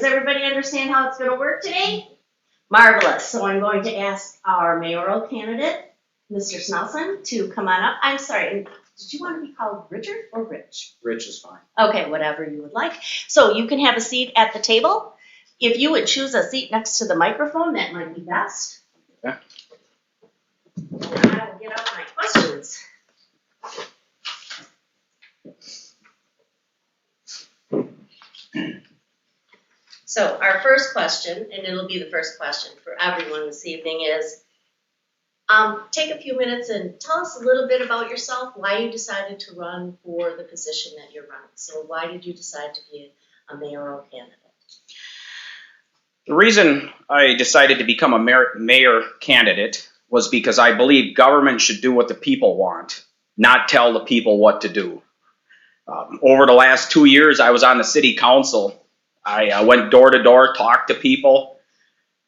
does everybody understand how it's going to work today? Marvelous. So I'm going to ask our mayoral candidate, Mr. Snelson, to come on up. I'm sorry, did you want to be called Richard or Rich? Rich is fine. Okay, whatever you would like. So you can have a seat at the table. If you would choose a seat next to the microphone, that might be best. Okay. And I will get out my questions. So our first question, and it'll be the first question for everyone this evening, is take a few minutes and tell us a little bit about yourself, why you decided to run for the position that you're running. So why did you decide to be a mayoral candidate? The reason I decided to become a mayor candidate was because I believe government should do what the people want, not tell the people what to do. Over the last 2 years, I was on the city council. I went door to door, talked to people,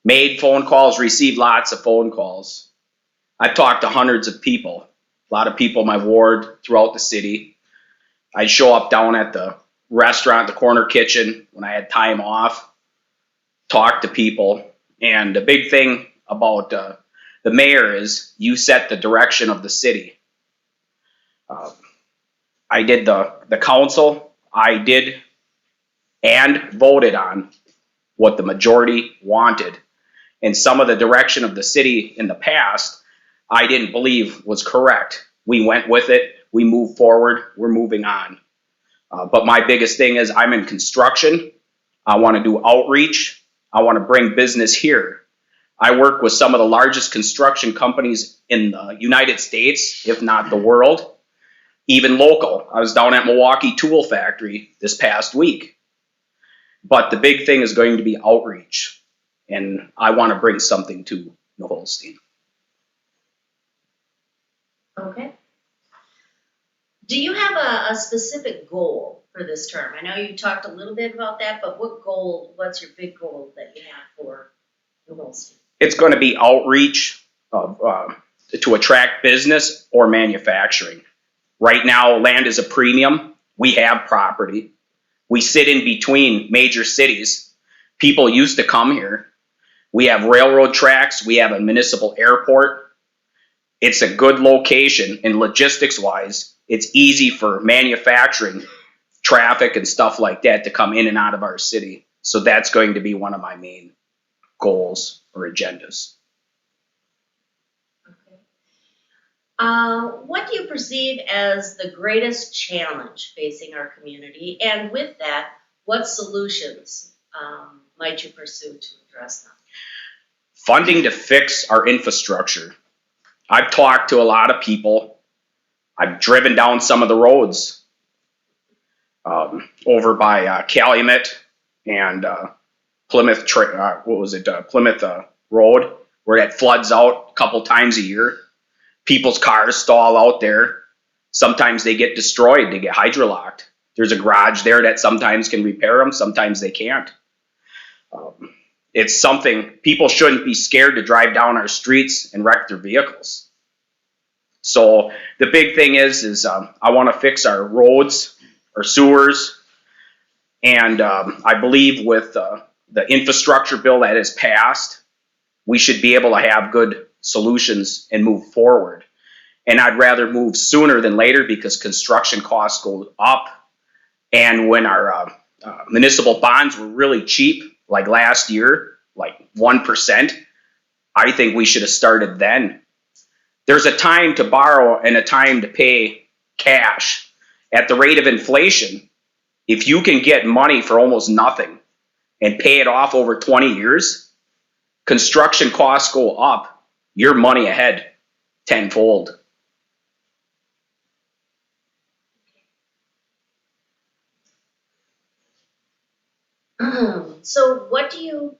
made phone calls, received lots of phone calls. I've talked to hundreds of people, a lot of people in my ward throughout the city. I'd show up down at the restaurant, the corner kitchen, when I had time off, talk to people. And the big thing about the mayor is you set the direction of the city. I did the council. I did and voted on what the majority wanted. And some of the direction of the city in the past, I didn't believe was correct. We went with it. We moved forward. We're moving on. But my biggest thing is I'm in construction. I want to do outreach. I want to bring business here. I work with some of the largest construction companies in the United States, if not the world, even local. I was down at Milwaukee Tool Factory this past week. But the big thing is going to be outreach, and I want to bring something to New Holstein. Okay. Do you have a specific goal for this term? I know you talked a little bit about that, but what's your big goal that you have for New Holstein? It's going to be outreach to attract business or manufacturing. Right now, land is a premium. We have property. We sit in between major cities. People used to come here. We have railroad tracks. We have a municipal airport. It's a good location, and logistics-wise, it's easy for manufacturing, traffic, and stuff like that to come in and out of our city. So that's going to be one of my main goals or agendas. What do you perceive as the greatest challenge facing our community? And with that, what solutions might you pursue to address them? Funding to fix our infrastructure. I've talked to a lot of people. I've driven down some of the roads over by Calumet and Plymouth. Plymouth Road, where it floods out a couple times a year. People's cars stall out there. Sometimes they get destroyed. They get hydrolocked. There's a garage there that sometimes can repair them. Sometimes they can't. It's something people shouldn't be scared to drive down our streets and wreck their vehicles. So the big thing is I want to fix our roads, our sewers, and I believe with the infrastructure bill that is passed, we should be able to have good solutions and move forward. And I'd rather move sooner than later because construction costs go up. And when our municipal bonds were really cheap, like last year, like 1%, I think we should have started then. There's a time to borrow and a time to pay cash. At the rate of inflation, if you can get money for almost nothing and pay it off over 20 years, construction costs go up. Your money ahead tenfold. So what do you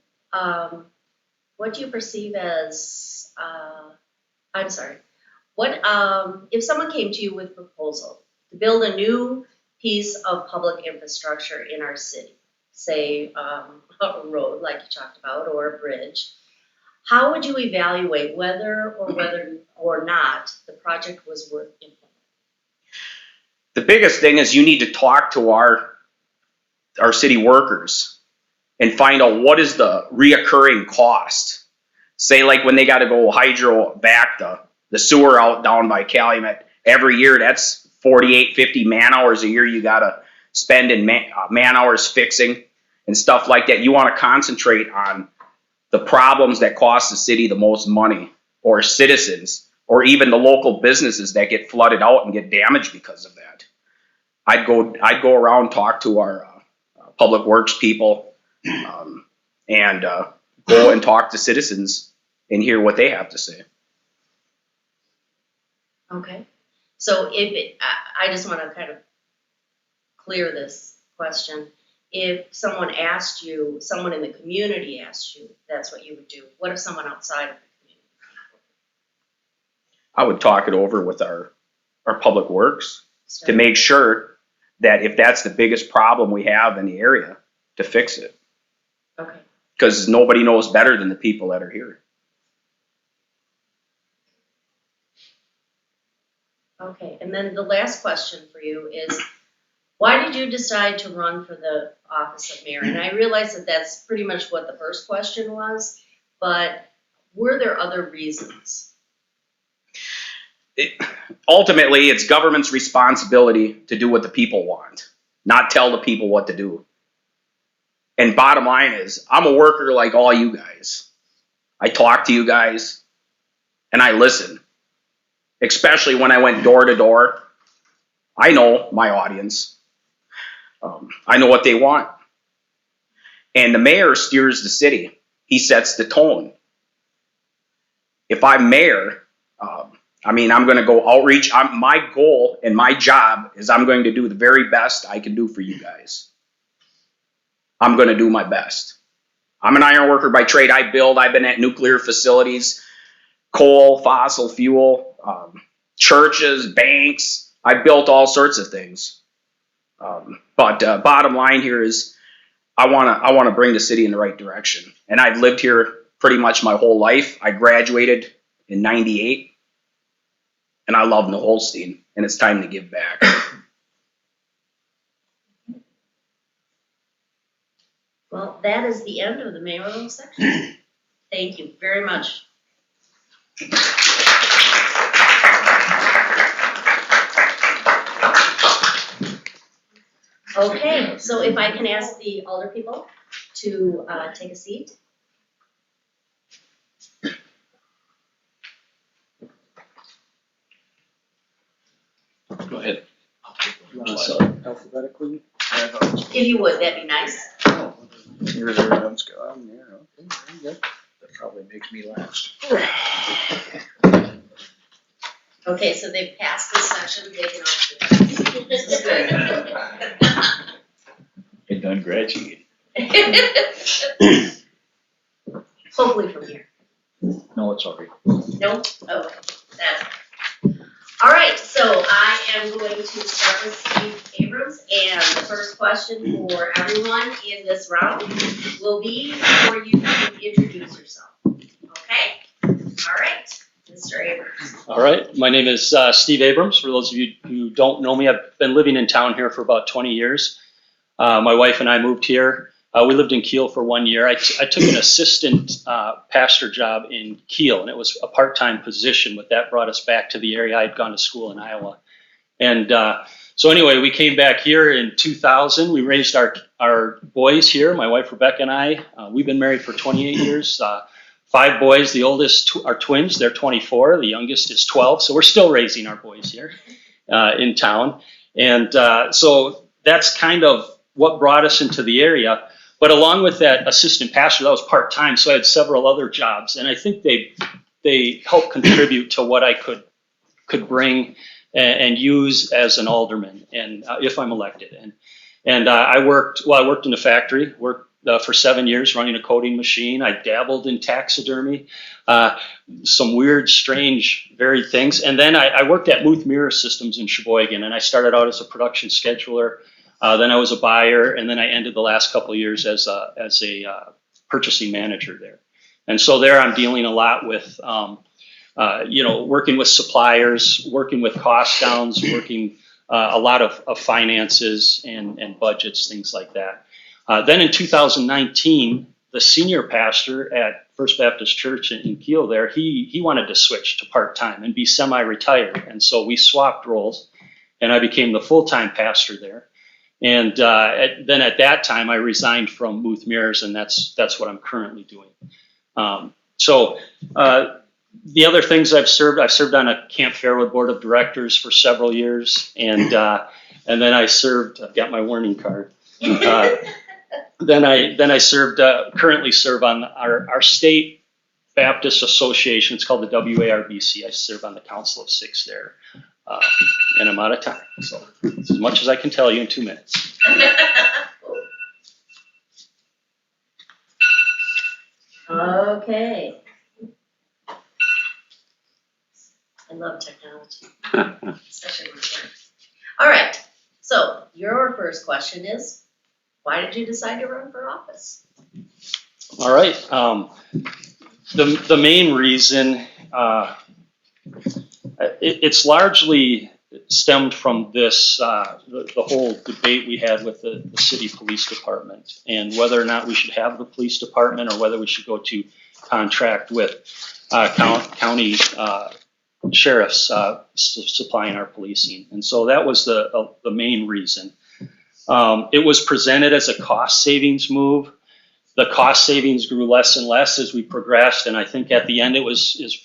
perceive as what if someone came to you with a proposal to build a new piece of public infrastructure in our city, say a road like you talked about or a bridge, how would you evaluate whether or not the project was worth implementing? The biggest thing is you need to talk to our city workers. and find out what is the reoccurring cost. Say like when they got to go hydro back the sewer out down by Calumet every year, that's 48, 50 man hours a year you got to spend in man hours fixing and stuff like that. You want to concentrate on the problems that cost the city the most money, or citizens, or even the local businesses that get flooded out and get damaged because of that. I'd go around, talk to our public works people, and go and talk to citizens and hear what they have to say. Okay. So I just want to kind of clear this question. If someone in the community asked you, that's what you would do. What if someone outside of the community? I would talk it over with our public works to make sure that if that's the biggest problem we have in the area, to fix it. Okay. Because nobody knows better than the people that are here. Okay, and then the last question for you is, why did you decide to run for the office of mayor? And I realize that that's pretty much what the first question was, but were there other reasons? Ultimately, it's government's responsibility to do what the people want, not tell the people what to do. And bottom line is, I'm a worker like all you guys. I talk to you guys, and I listen. Especially when I went door to door. I know my audience. I know what they want. And the mayor steers the city. He sets the tone. If I'm mayor, I'm going to go outreach. My goal and my job is I'm going to do the very best I can do for you guys. I'm going to do my best. I'm an iron worker by trade. I've been at nuclear facilities, coal, fossil fuel, churches, banks. I built all sorts of things. But bottom line here is I want to bring the city in the right direction. And I've lived here pretty much my whole life. I graduated in '98, and I love New Holstein, and it's time to give back. Well, that is the end of the mayoral section. Thank you very much. Okay, so if I can ask the alder people to take a seat. Go ahead. You want to start alphabetically? If you would, that'd be nice. Here's everyone's gone. Yeah, okay, very good. That probably makes me last. Okay, so they've passed this section, they can all this is good. It done graduated. Hopefully from here. No, it's all right. Nope, okay, that's all right, so I am going to start with Steve Abrams, and the first question for everyone in this round will be for you to introduce yourself. Okay? All right, Mr. Abrams. All right, my name is Steve Abrams. For those of you who don't know me, I've been living in town here for about 20 years. My wife and I moved here. We lived in Kiel for 1 year. I took an assistant pastor job in Kiel, and it was a part-time position, but that brought us back to the area. I had gone to school in Iowa. And so anyway, we came back here in 2000. We raised our boys here, my wife Rebecca and I. We've been married for 28 years. 5 boys. The oldest are twins. They're 24. The youngest is 12. So we're still raising our boys here in town. And so that's kind of what brought us into the area. But along with that assistant pastor, that was part-time, so I had several other jobs, and I think they helped contribute to what I could bring and use as an alderman, and if I'm elected. And I worked in a factory, worked for 7 years running a coating machine. I dabbled in taxidermy, some weird, strange, varied things. And then I worked at Muth Mirror Systems in Sheboygan, and I started out as a production scheduler. Then I was a buyer, and then I ended the last couple of years as a purchasing manager there. And so there I'm dealing a lot with, working with suppliers, working with cost downs, working a lot of finances and budgets, things like that. Then in 2019, the senior pastor at First Baptist Church in Kiel there, he wanted to switch to part-time and be semi-retired. And so we swapped roles, and I became the full-time pastor there. And then at that time, I resigned from Booth Mears, and that's what I'm currently doing. The other things I've served on a Camp Fairwood board of directors for several years, and then I served. I've got my warning card. Then I served. Currently serve on our state Baptist Association. It's called the WARBC. I serve on the Council of Six there, and I'm out of time. So it's as much as I can tell you in 2 minutes. Okay. I love technology, especially with work. All right, so your first question is, why did you decide to run for office? All right. The main reason, it's largely stemmed from this, the whole debate we had with the city police department and whether or not we should have the police department or whether we should go to contract with county sheriffs supplying our policing. And so that was the main reason. It was presented as a cost savings move. The cost savings grew less and less as we progressed, and I think at the end it is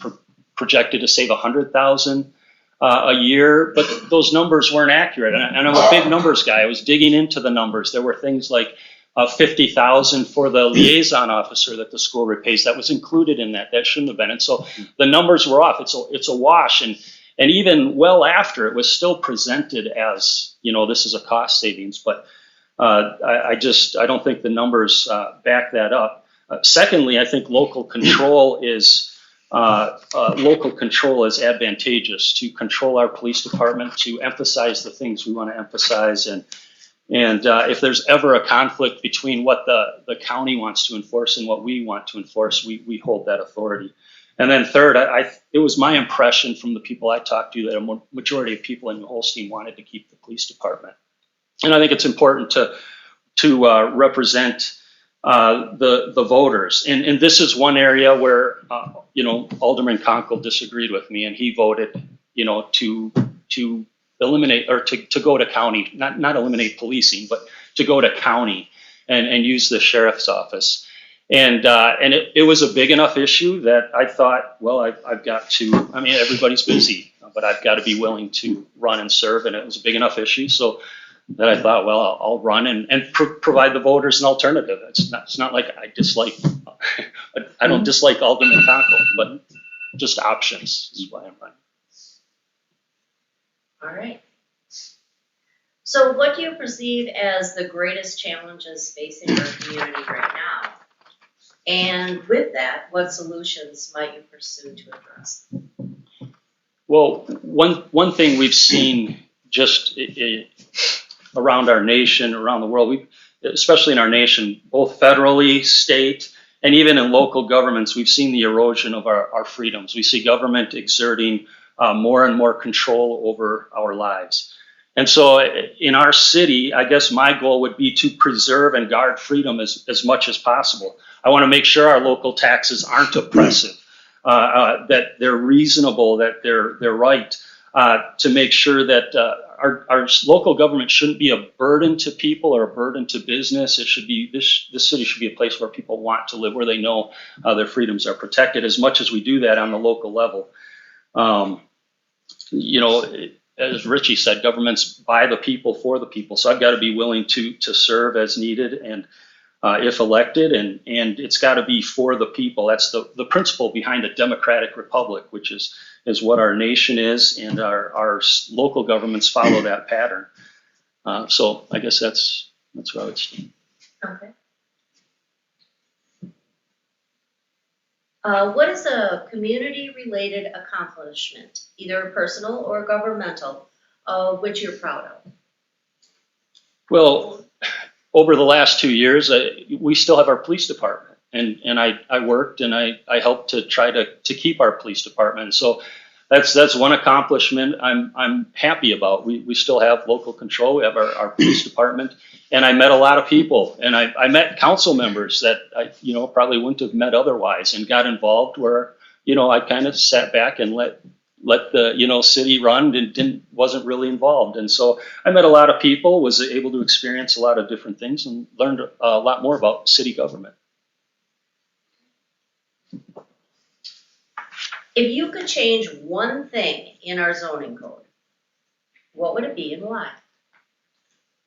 projected to save $100,000 a year, but those numbers weren't accurate. And I'm a big numbers guy. I was digging into the numbers. There were things like $50,000 for the liaison officer that the school repays. That was included in that. That shouldn't have been. And so the numbers were off. It's a wash. And even well after, it was still presented as, this is a cost savings. But I don't think the numbers back that up. Secondly, I think local control is advantageous to control our police department, to emphasize the things we want to emphasize, and if there's ever a conflict between what the county wants to enforce and what we want to enforce, we hold that authority. And then third, it was my impression from the people I talked to that a majority of people in Holstein wanted to keep the police department. And I think it's important to represent the voters. And this is one area where, Alderman Conkle disagreed with me, and he voted, to eliminate or to go to county, not eliminate policing, but to go to county and use the sheriff's office. And it was a big enough issue that I thought, well, I've got to, everybody's busy, but I've got to be willing to run and serve. And it was a big enough issue. So that I thought, well, I'll run and provide the voters an alternative. It's not like I don't dislike Alderman Conkle, but just options is why I'm running. All right. So what do you perceive as the greatest challenges facing our community right now? And with that, what solutions might you pursue to address them? Well, one thing we've seen just around our nation, around the world, especially in our nation, both federally, state, and even in local governments, we've seen the erosion of our freedoms. We see government exerting more and more control over our lives. And so in our city, I guess my goal would be to preserve and guard freedom as much as possible. I want to make sure our local taxes aren't oppressive, that they're reasonable, that they're right, to make sure that our local government shouldn't be a burden to people or a burden to business. It should be, this city should be a place where people want to live, where they know their freedoms are protected, as much as we do that on the local level. As Richie said, government's by the people, for the people. So I've got to be willing to serve as needed and if elected, and it's got to be for the people. That's the principle behind a democratic republic, which is what our nation is, and our local governments follow that pattern. So I guess that's what I would say. Okay. What is a community-related accomplishment, either personal or governmental, which you're proud of? Well, over the last 2 years, we still have our police department, and I worked and I helped to try to keep our police department. So that's one accomplishment I'm happy about. We still have local control. We have our police department, and I met a lot of people, and I met council members that I probably wouldn't have met otherwise, and got involved where I kind of sat back and let the city run and wasn't really involved. And so I met a lot of people, was able to experience a lot of different things, and learned a lot more about city government. If you could change one thing in our zoning code, what would it be and why?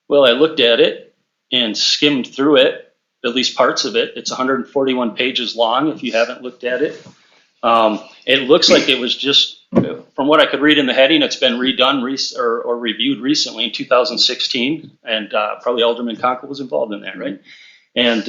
Well, I looked at it and skimmed through it, at least parts of it. It's 141 pages long if you haven't looked at it. It looks like it was just, from what I could read in the heading, it's been redone or reviewed recently in 2016, and probably Alderman Conkle was involved in that, right? And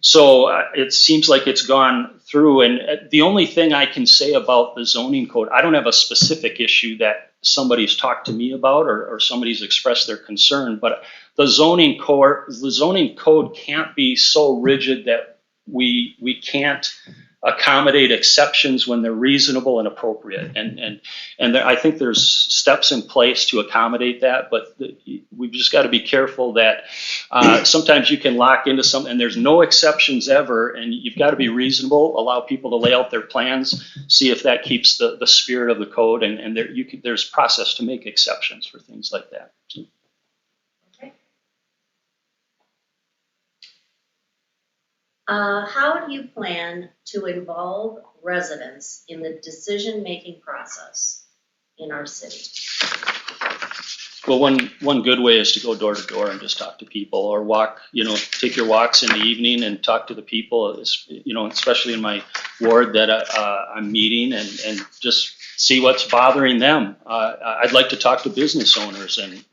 so it seems like it's gone through, and the only thing I can say about the zoning code, I don't have a specific issue that somebody's talked to me about or somebody's expressed their concern, but the zoning code can't be so rigid that we can't accommodate exceptions when they're reasonable and appropriate. And I think there's steps in place to accommodate that, but we've just got to be careful that sometimes you can lock into something and there's no exceptions ever, and you've got to be reasonable, allow people to lay out their plans, see if that keeps the spirit of the code, and there's process to make exceptions for things like that. Okay. How do you plan to involve residents in the decision-making process in our city? Well, one good way is to go door to door and just talk to people, or walk, take your walks in the evening and talk to the people, especially in my ward that I'm meeting, and just see what's bothering them. I'd like to talk to business owners, and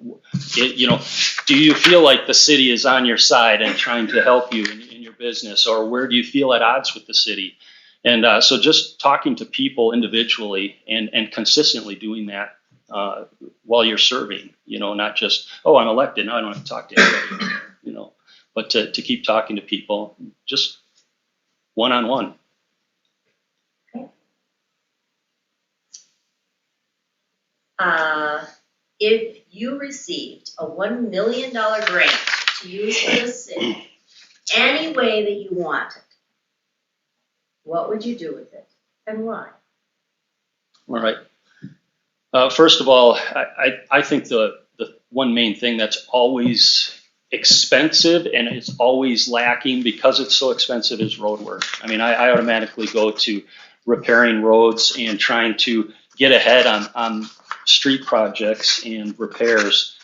do you feel like the city is on your side and trying to help you in your business, or where do you feel at odds with the city? And so just talking to people individually and consistently doing that while you're serving, not just, oh, I'm elected, now I don't have to talk to anybody, but to keep talking to people, just one-on-one. Okay. If you received a $1 million grant to use for the city any way that you wanted, what would you do with it and why? All right. First of all, I think the one main thing that's always expensive and it's always lacking because it's so expensive is road work. I mean, I automatically go to repairing roads and trying to get ahead on street projects and repairs.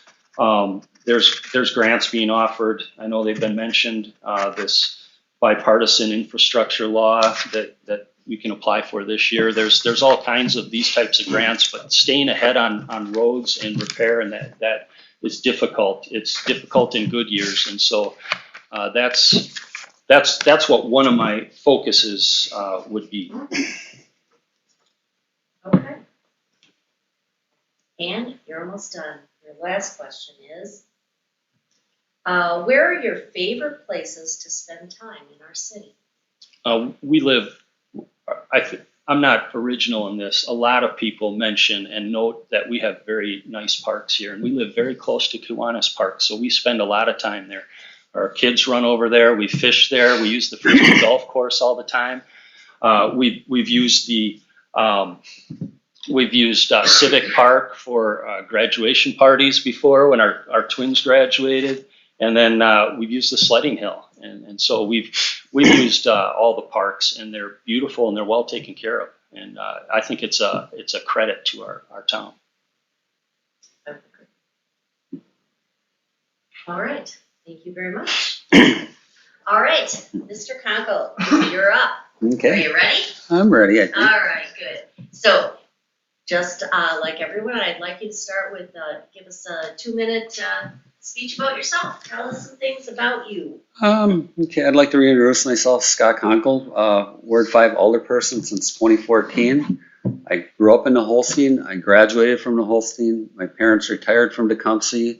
There's grants being offered. I know they've been mentioned. This bipartisan infrastructure law that we can apply for this year. There's all kinds of these types of grants, but staying ahead on roads and repair, and that is difficult. It's difficult in good years, and so that's what one of my focuses would be. Okay. And you're almost done. Your last question is, where are your favorite places to spend time in our city? We live, I'm not original in this. A lot of people mention and note that we have very nice parks here, and we live very close to Kiwanis Park, so we spend a lot of time there. Our kids run over there, we fish there, we use the Frisbee golf course all the time. We've used Civic Park for graduation parties before when our twins graduated, and then we've used the sledding hill, and so we've used all the parks, and they're beautiful and they're well taken care of, and I think it's a credit to our town. All right, thank you very much. All right, Mr. Conkle, you're up. Okay. Are you ready? I'm ready, I think. All right, good. So, just like everyone, I'd like you to start with, give us a 2-minute speech about yourself. Tell us some things about you. Okay, I'd like to reintroduce myself, Scott Conkle, Ward 5 alderperson since 2014. I grew up in the Holstein. I graduated from the Holstein. My parents retired from Tecumseh.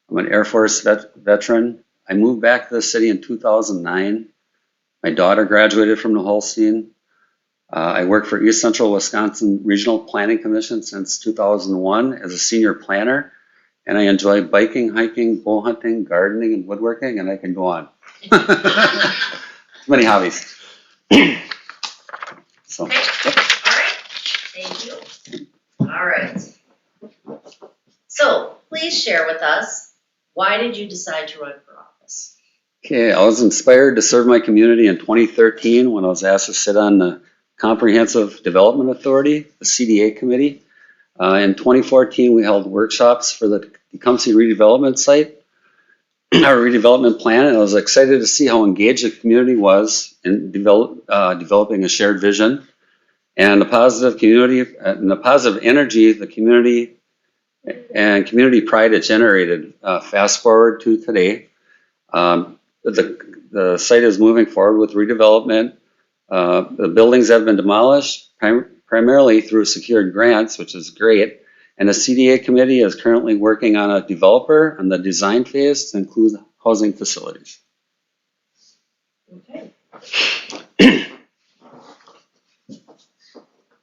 I'm an Air Force veteran. I moved back to the city in 2009. My daughter graduated from the Holstein. I work for East Central Wisconsin Regional Planning Commission since 2001 as a senior planner, and I enjoy biking, hiking, bow hunting, gardening, and woodworking, and I can go on. Many hobbies. So, Okay, all right, thank you. All right. So please share with us, why did you decide to run for office? okay, I was inspired to serve my community in 2013 when I was asked to sit on the Comprehensive Development Authority, the CDA committee. In 2014, we held workshops for the Tecumseh redevelopment site, our redevelopment plan, and I was excited to see how engaged the community was in developing a shared vision and the positive community and the positive energy the community and community pride it generated. Fast forward to today, the site is moving forward with redevelopment. The buildings have been demolished primarily through secured grants, which is great. And the CDA committee is currently working on a developer on the design phase to include housing facilities. Okay.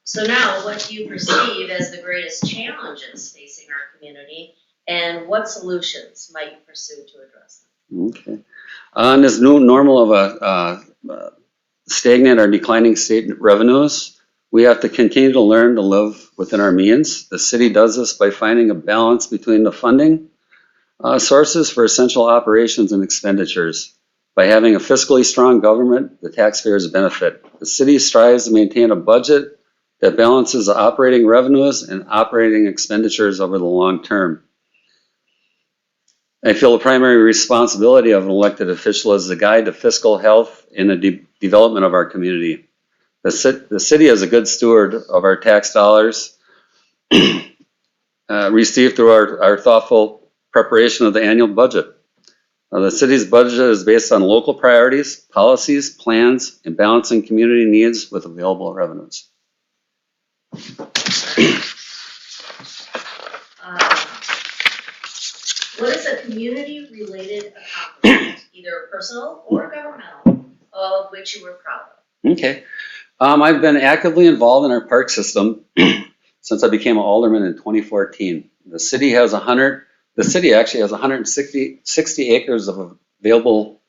So now, what do you perceive as the greatest challenges facing our community, and what solutions might you pursue to address them? Okay. On this new normal of a stagnant or declining state revenues, we have to continue to learn to live within our means. The city does this by finding a balance between the funding sources for essential operations and expenditures. By having a fiscally strong government, the taxpayers benefit. The city strives to maintain a budget that balances operating revenues and operating expenditures over the long term. I feel the primary responsibility of an elected official is to guide the fiscal health and the development of our community. The city is a good steward of our tax dollars received through our thoughtful preparation of the annual budget. The city's budget is based on local priorities, policies, plans, and balancing community needs with available revenues. What is a community-related accomplishment, either personal or governmental, of which you were proud of? Okay. I've been actively involved in our park system since I became an alderman in 2014. The city actually has 160 acres of available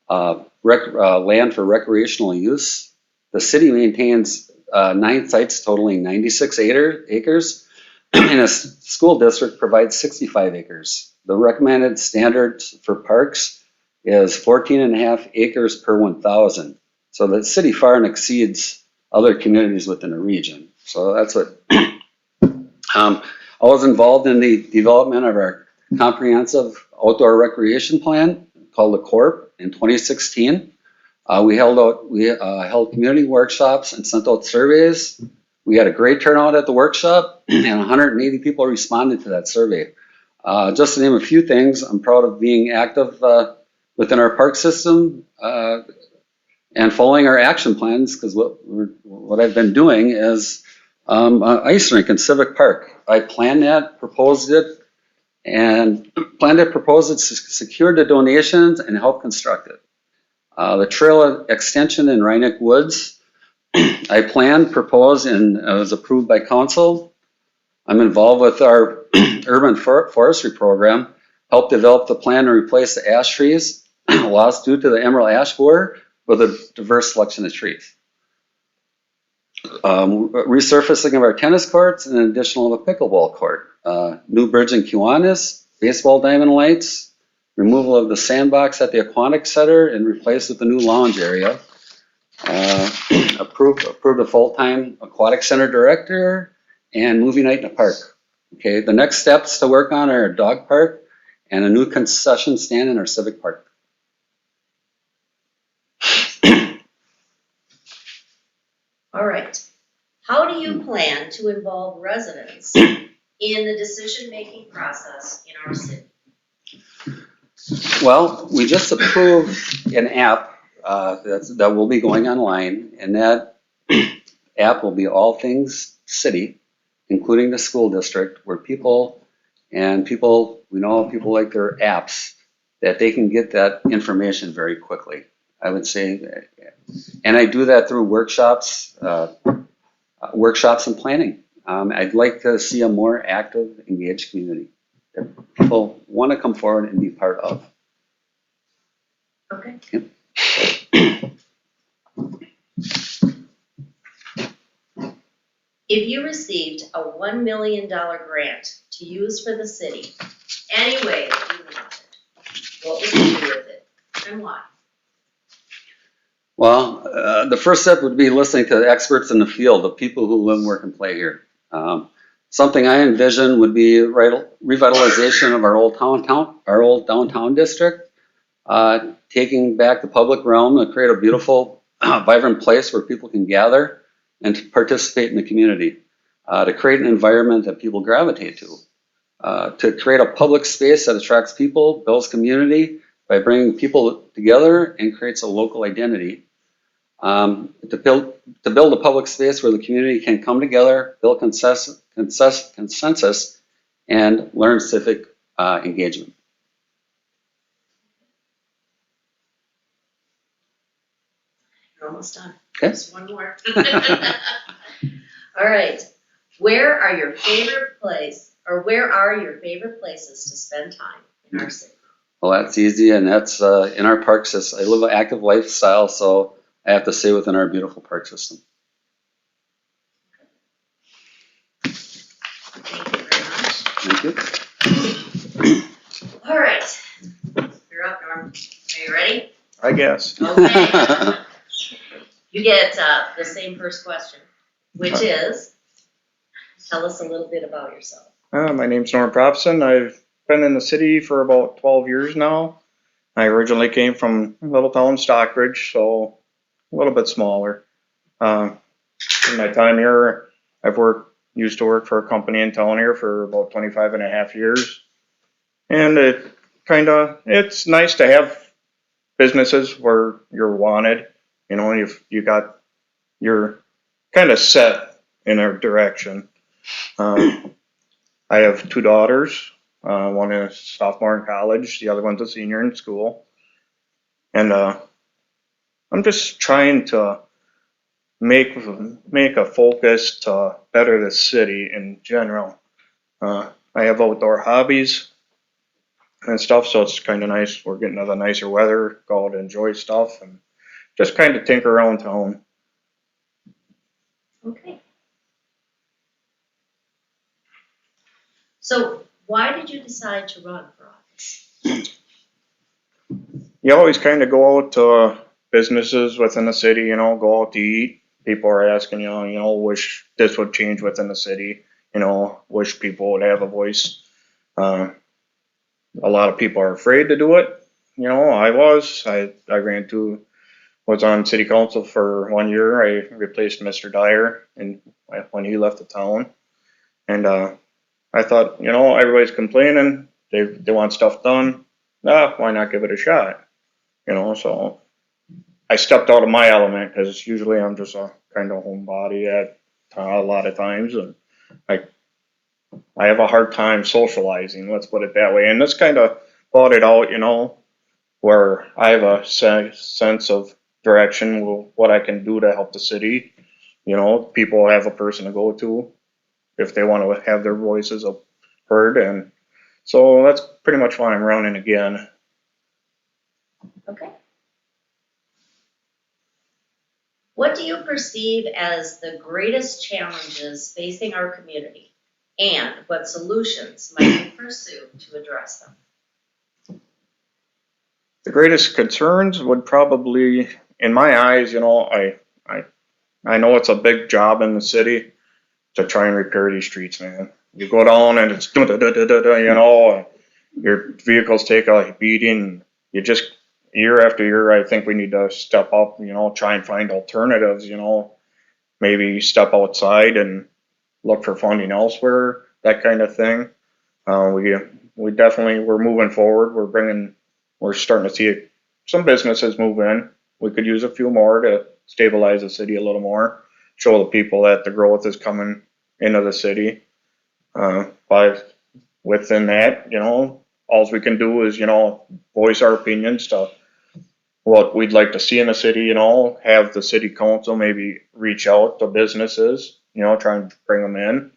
land for recreational use. The city maintains 9 sites totaling 96 acres, and a school district provides 65 acres. The recommended standard for parks is 14.5 acres per 1,000. So the city far exceeds other communities within the region. So that's what I was involved in the development of our comprehensive outdoor recreation plan called the CORP in 2016. We held community workshops and sent out surveys. We had a great turnout at the workshop, and 180 people responded to that survey. Just to name a few things, I'm proud of being active within our park system and following our action plans, because what I've been doing is ice rink in Civic Park. I planned that, proposed it, secured the donations, and helped construct it. The trail extension in Rhinebeck Woods, I planned, proposed, and was approved by council. I'm involved with our urban forestry program, helped develop the plan to replace the ash trees lost due to the emerald ash borer with a diverse selection of trees. Resurfacing of our tennis courts and an additional of a pickleball court. New bridge in Kiwanis, baseball diamond lights, removal of the sandbox at the Aquatic Center and replaced with a new lounge area. Approved a full-time aquatic center director and movie night in the park. Okay, the next steps to work on are a dog park and a new concession stand in our civic park. All right. How do you plan to involve residents in the decision-making process in our city? Well, we just approved an app that will be going online, and that app will be all things city, including the school district, where people like their apps, that they can get that information very quickly. I would say, and I do that through workshops, workshops and planning. I'd like to see a more active, engaged community that people want to come forward and be part of. Okay. If you received a $1 million grant to use for the city, any way that you wanted, what would you do with it and why? Well, the first step would be listening to the experts in the field, the people who live, work, and play here. Something I envision would be revitalization of our old downtown district, taking back the public realm to create a beautiful, vibrant place where people can gather and to participate in the community, to create an environment that people gravitate to create a public space that attracts people, builds community by bringing people together and creates a local identity. To build a public space where the community can come together, build consensus, and learn civic engagement. You're almost done. Okay. Just one more. All right. Where are your favorite places to spend time in our city? Well, that's easy, and that's in our park system. I live an active lifestyle, so I have to stay within our beautiful park system. Thank you very much. Thank you. All right. You're up, Norm. Are you ready? I guess. Okay. You get the same first question, which is, tell us a little bit about yourself. My name's Norm Propson. I've been in the city for about 12 years now. I originally came from a little town, Stockbridge, so a little bit smaller. In my time here, used to work for a company in town here for about 25 and a half years. And it's nice to have businesses where you're wanted. You know, you're kind of set in a direction. I have two daughters. One is a sophomore in college, the other one's a senior in school. And I'm just trying to make a focus to better the city in general. I have outdoor hobbies and stuff, so it's kind of nice. We're getting to the nicer weather, go out and enjoy stuff, and just kind of tinker around town. Okay. So why did you decide to run for office? You always kind of go out to businesses within the city, go out to eat. People are asking, wish this would change within the city, wish people would have a voice. A lot of people are afraid to do it. I was on city council for 1 year. I replaced Mr. Dyer when he left the town. And I thought, everybody's complaining. They want stuff done. Why not give it a shot? So I stepped out of my element because usually I'm just a kind of homebody at a lot of times. And I have a hard time socializing, let's put it that way. And this kind of brought it out, where I have a sense of direction, what I can do to help the city. People have a person to go to if they want to have their voices heard. And so that's pretty much why I'm running again. Okay. What do you perceive as the greatest challenges facing our community, and what solutions might you pursue to address them? The greatest concerns would probably, in my eyes, I know it's a big job in the city to try and repair these streets, man. You go down and it's and your vehicles take a beating. Year after year, I think we need to step up, try and find alternatives, maybe step outside and look for funding elsewhere, that kind of thing. We're moving forward. We're starting to see some businesses move in. We could use a few more to stabilize the city a little more, show the people that the growth is coming into the city. Within that, all we can do is, voice our opinions to what we'd like to see in the city, have the city council maybe reach out to businesses trying to bring them in,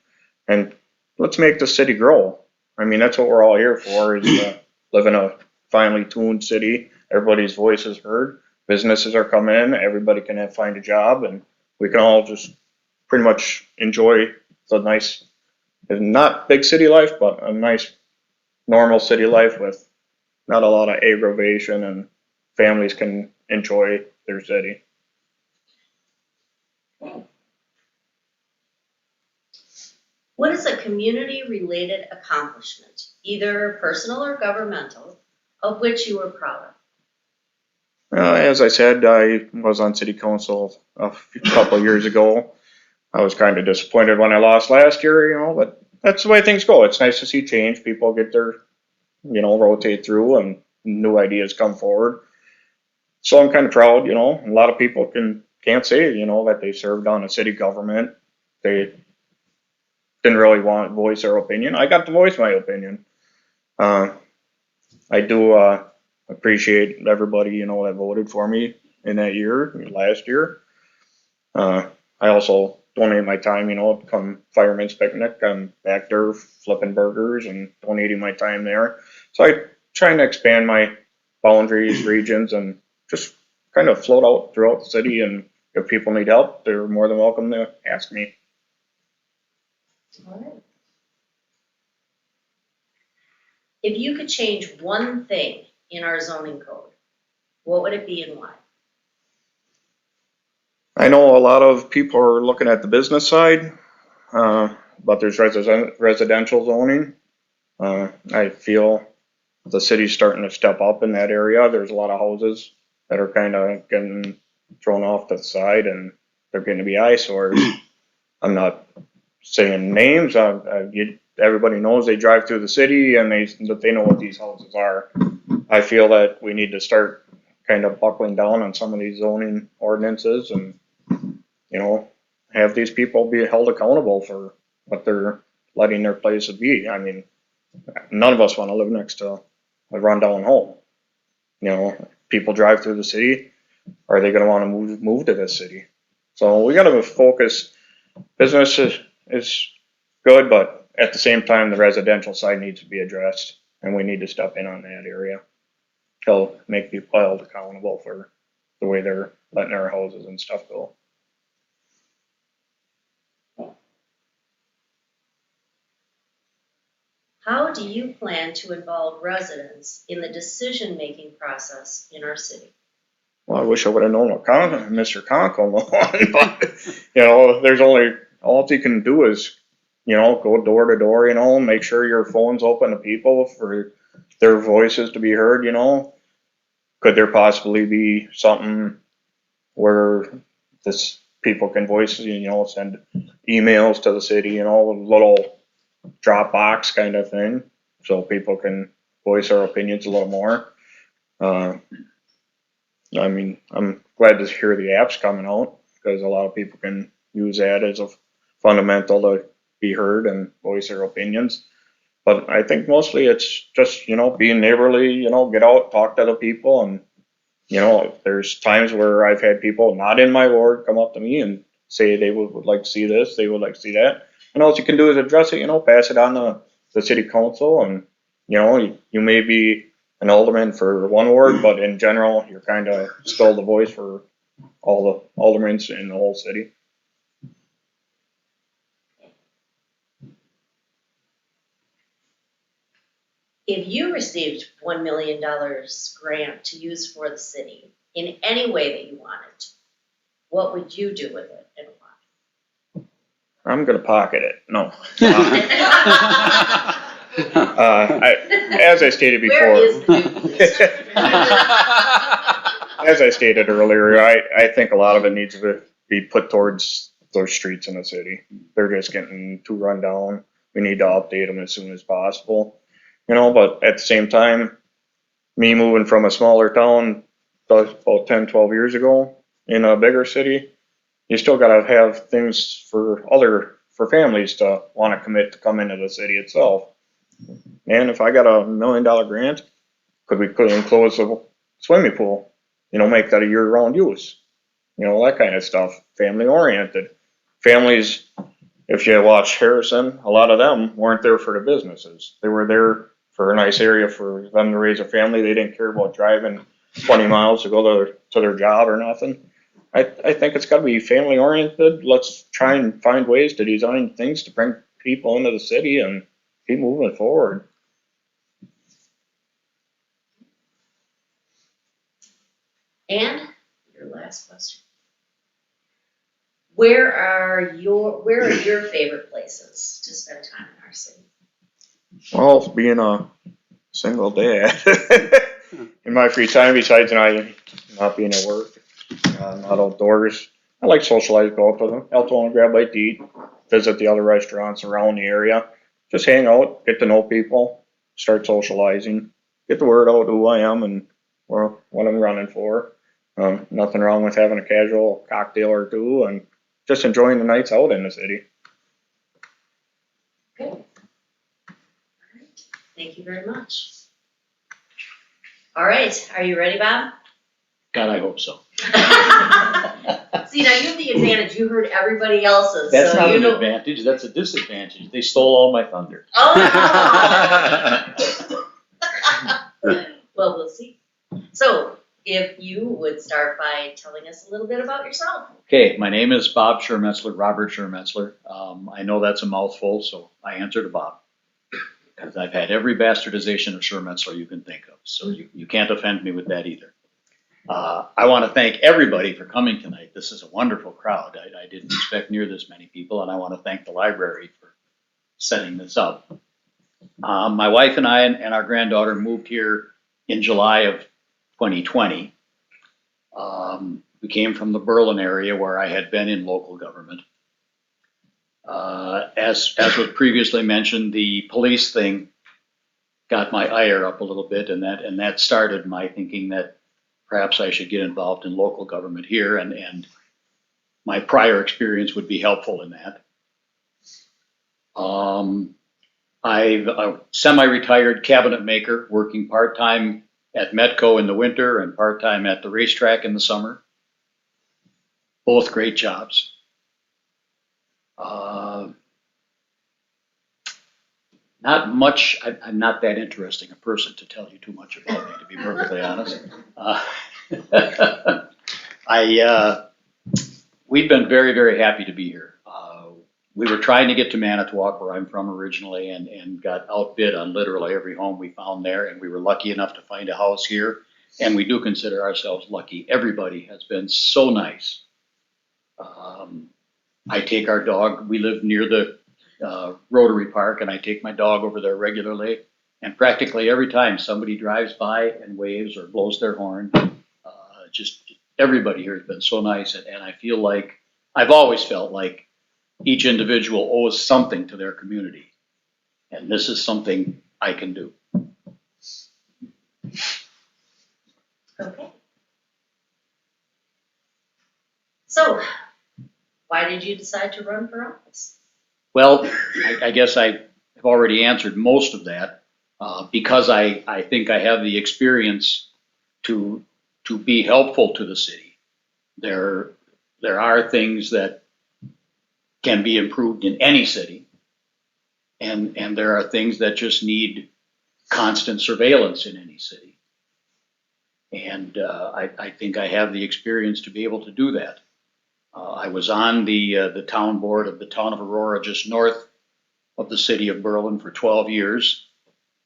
and let's make the city grow. I mean, that's what we're all here for, is to live in a finely tuned city. Everybody's voice is heard. Businesses are coming in. Everybody can find a job, and we can all just pretty much enjoy the nice, not big city life, but a nice normal city life with not a lot of aggravation, and families can enjoy their city. What is a community-related accomplishment, either personal or governmental, of which you are proud of? As I said, I was on city council a couple of years ago. I was kind of disappointed when I lost last year, but that's the way things go. It's nice to see change. People get their, rotate through and new ideas come forward. So I'm kind of proud, a lot of people can't say, that they served on a city government. They didn't really want to voice their opinion. I got to voice my opinion. I do appreciate everybody, that voted for me in that year, last year. I also donate my time, come fireman's picnic. I'm back there flipping burgers and donating my time there. So I trying to expand my boundaries, regions, and just kind of float out throughout the city. And if people need help, they're more than welcome to ask me. All right. If you could change one thing in our zoning code, what would it be and why? I know a lot of people are looking at the business side, but there's residential zoning. I feel the city's starting to step up in that area. There's a lot of houses that are kind of getting thrown off to the side, and they're going to be eyesores. I'm not saying names. Everybody knows they drive through the city and they know what these houses are. I feel that we need to start kind of buckling down on some of these zoning ordinances and, have these people be held accountable for what they're letting their place be. I mean, none of us want to live next to a rundown home. People drive through the city. Are they going to want to move to this city? So we got to focus. Business is good, but at the same time, the residential side needs to be addressed, and we need to step in on that area. Help make people held accountable for the way they're letting their houses and stuff go. How do you plan to involve residents in the decision-making process in our city? Well, I wish I would have known what Mr. Conkle known, but there's only all you can do is go door to door, make sure your phone's open to people for their voices to be heard. Could there possibly be something where this people can voice, send emails to the city, a little Dropbox kind of thing, so people can voice their opinions a little more. I mean, I'm glad to hear the app's coming out, because a lot of people can use that as a fundamental to be heard and voice their opinions. But I think mostly it's just, being neighborly, get out, talk to the people. And, there's times where I've had people not in my ward come up to me and say they would like to see this, they would like to see that. And all you can do is address it, pass it on to the city council. And, you may be an alderman for one ward, but in general, you're kind of still the voice for all the aldermen in the whole city. If you received $1 million grant to use for the city in any way that you wanted, what would you do with it and why? I'm going to pocket it. No. As I stated before, Where is the as I stated earlier, I think a lot of it needs to be put towards those streets in the city. They're just getting too run down. We need to update them as soon as possible. But at the same time, me moving from a smaller town about 10, 12 years ago in a bigger city, you still got to have things for families to want to commit to come into the city itself. And if I got a $1 million grant, could we enclose a swimming pool? Make that a year-round use. That kind of stuff. Family oriented. families, if you watch Harrison, a lot of them weren't there for the businesses. They were there for a nice area for them to raise a family. They didn't care about driving 20 miles to go to their job or nothing. I think it's got to be family oriented. Let's try and find ways to design things to bring people into the city and keep moving forward. And your last question. Where are your favorite places to spend time in our city? Well, being a single dad, in my free time, besides not being at work, not outdoors, I like socialize, go out to them, out to grab a bite to eat, visit the other restaurants around the area, just hang out, get to know people, start socializing, get the word out who I am and what I'm running for. Nothing wrong with having a casual cocktail or two and just enjoying the nights out in the city. Okay. All right. Thank you very much. All right, are you ready, Bob? God, I hope so. See, now you have the advantage. You heard everybody else's, That's so not you an know. advantage, that's a disadvantage. They stole all my thunder. Oh. Well, we'll see. So, if you would start by telling us a little bit about yourself. Okay, my name is Bob Schermetzler, Robert Schermetzler. I know that's a mouthful, so I answer to Bob. Because I've had every bastardization of Schermetzler you can think of, so you can't offend me with that either. I want to thank everybody for coming tonight. This is a wonderful crowd. I didn't expect near this many people, and I want to thank the library for setting this up. My wife and I and our granddaughter moved here in July of 2020. We came from the Berlin area where I had been in local government. As was previously mentioned, the police thing got my ire up a little bit, and that started my thinking that perhaps I should get involved in local government here, and my prior experience would be helpful in that. I'm a semi-retired cabinet maker, working part-time at Metco in the winter and part-time at the racetrack in the summer. Both great jobs. Not much, I'm not that interesting a person to tell you too much about me, to be perfectly honest. We've been very, very happy to be here. We were trying to get to Manitowoc, where I'm from originally, and got outbid on literally every home we found there, and we were lucky enough to find a house here, and we do consider ourselves lucky. Everybody has been so nice. I take our dog, we live near the Rotary Park, and I take my dog over there regularly, and practically every time somebody drives by and waves or blows their horn, just everybody here has been so nice, and I feel like, I've always felt like each individual owes something to their community, and this is something I can do. Okay. So, why did you decide to run for office? Well, I guess I have already answered most of that, because I think I have the experience to be helpful to the city. There are things that can be improved in any city, and there are things that just need constant surveillance in any city. And I think I have the experience to be able to do that. I was on the town board of the town of Aurora, just north of the city of Berlin, for 12 years.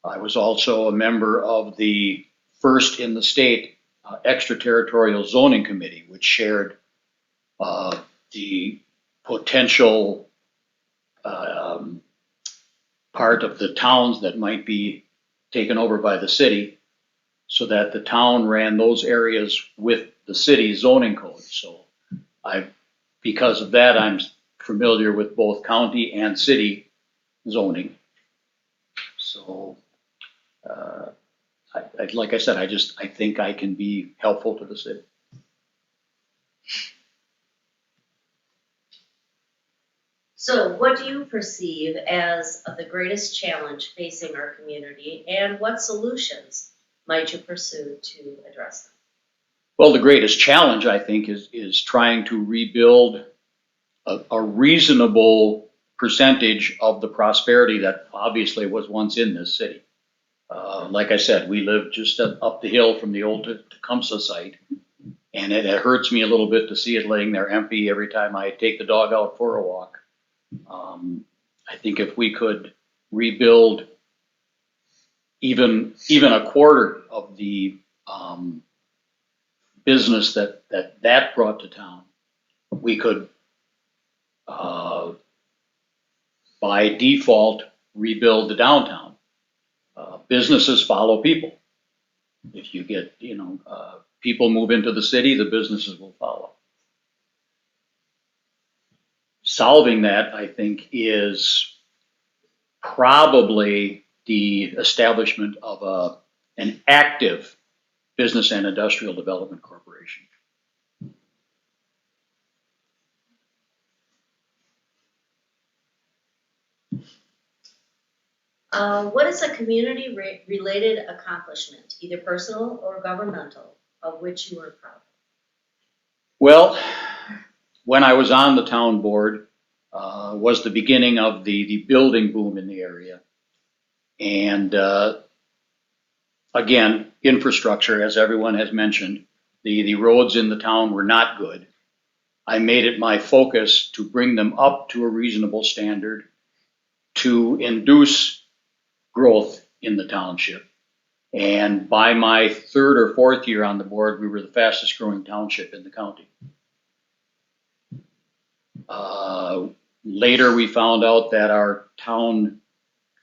I was also a member of the first in the state extraterritorial zoning committee, which shared the potential part of the towns that might be taken over by the city, so that the town ran those areas with the city zoning code. So because of that, I'm familiar with both county and city zoning. So, like I said, I think I can be helpful to the city. So, what do you perceive as the greatest challenge facing our community, and what solutions might you pursue to address them? Well, the greatest challenge, I think, is trying to rebuild a reasonable percentage of the prosperity that obviously was once in this city. Like I said, we live just up the hill from the old Tecumseh site, and it hurts me a little bit to see it laying there empty every time I take the dog out for a walk. I think if we could rebuild even a quarter of the business that brought to town, we could by default rebuild the downtown. Businesses follow people. If you get, people move into the city, the businesses will follow. Solving that, I think, is probably the establishment of an active business and industrial development corporation. What is a community-related accomplishment, either personal or governmental, of which you are proud? Well, when I was on the town board, was the beginning of the building boom in the area. And again, infrastructure, as everyone has mentioned, the roads in the town were not good. I made it my focus to bring them up to a reasonable standard to induce growth in the township. And by my third or fourth year on the board, we were the fastest growing township in the county. Later, we found out that our town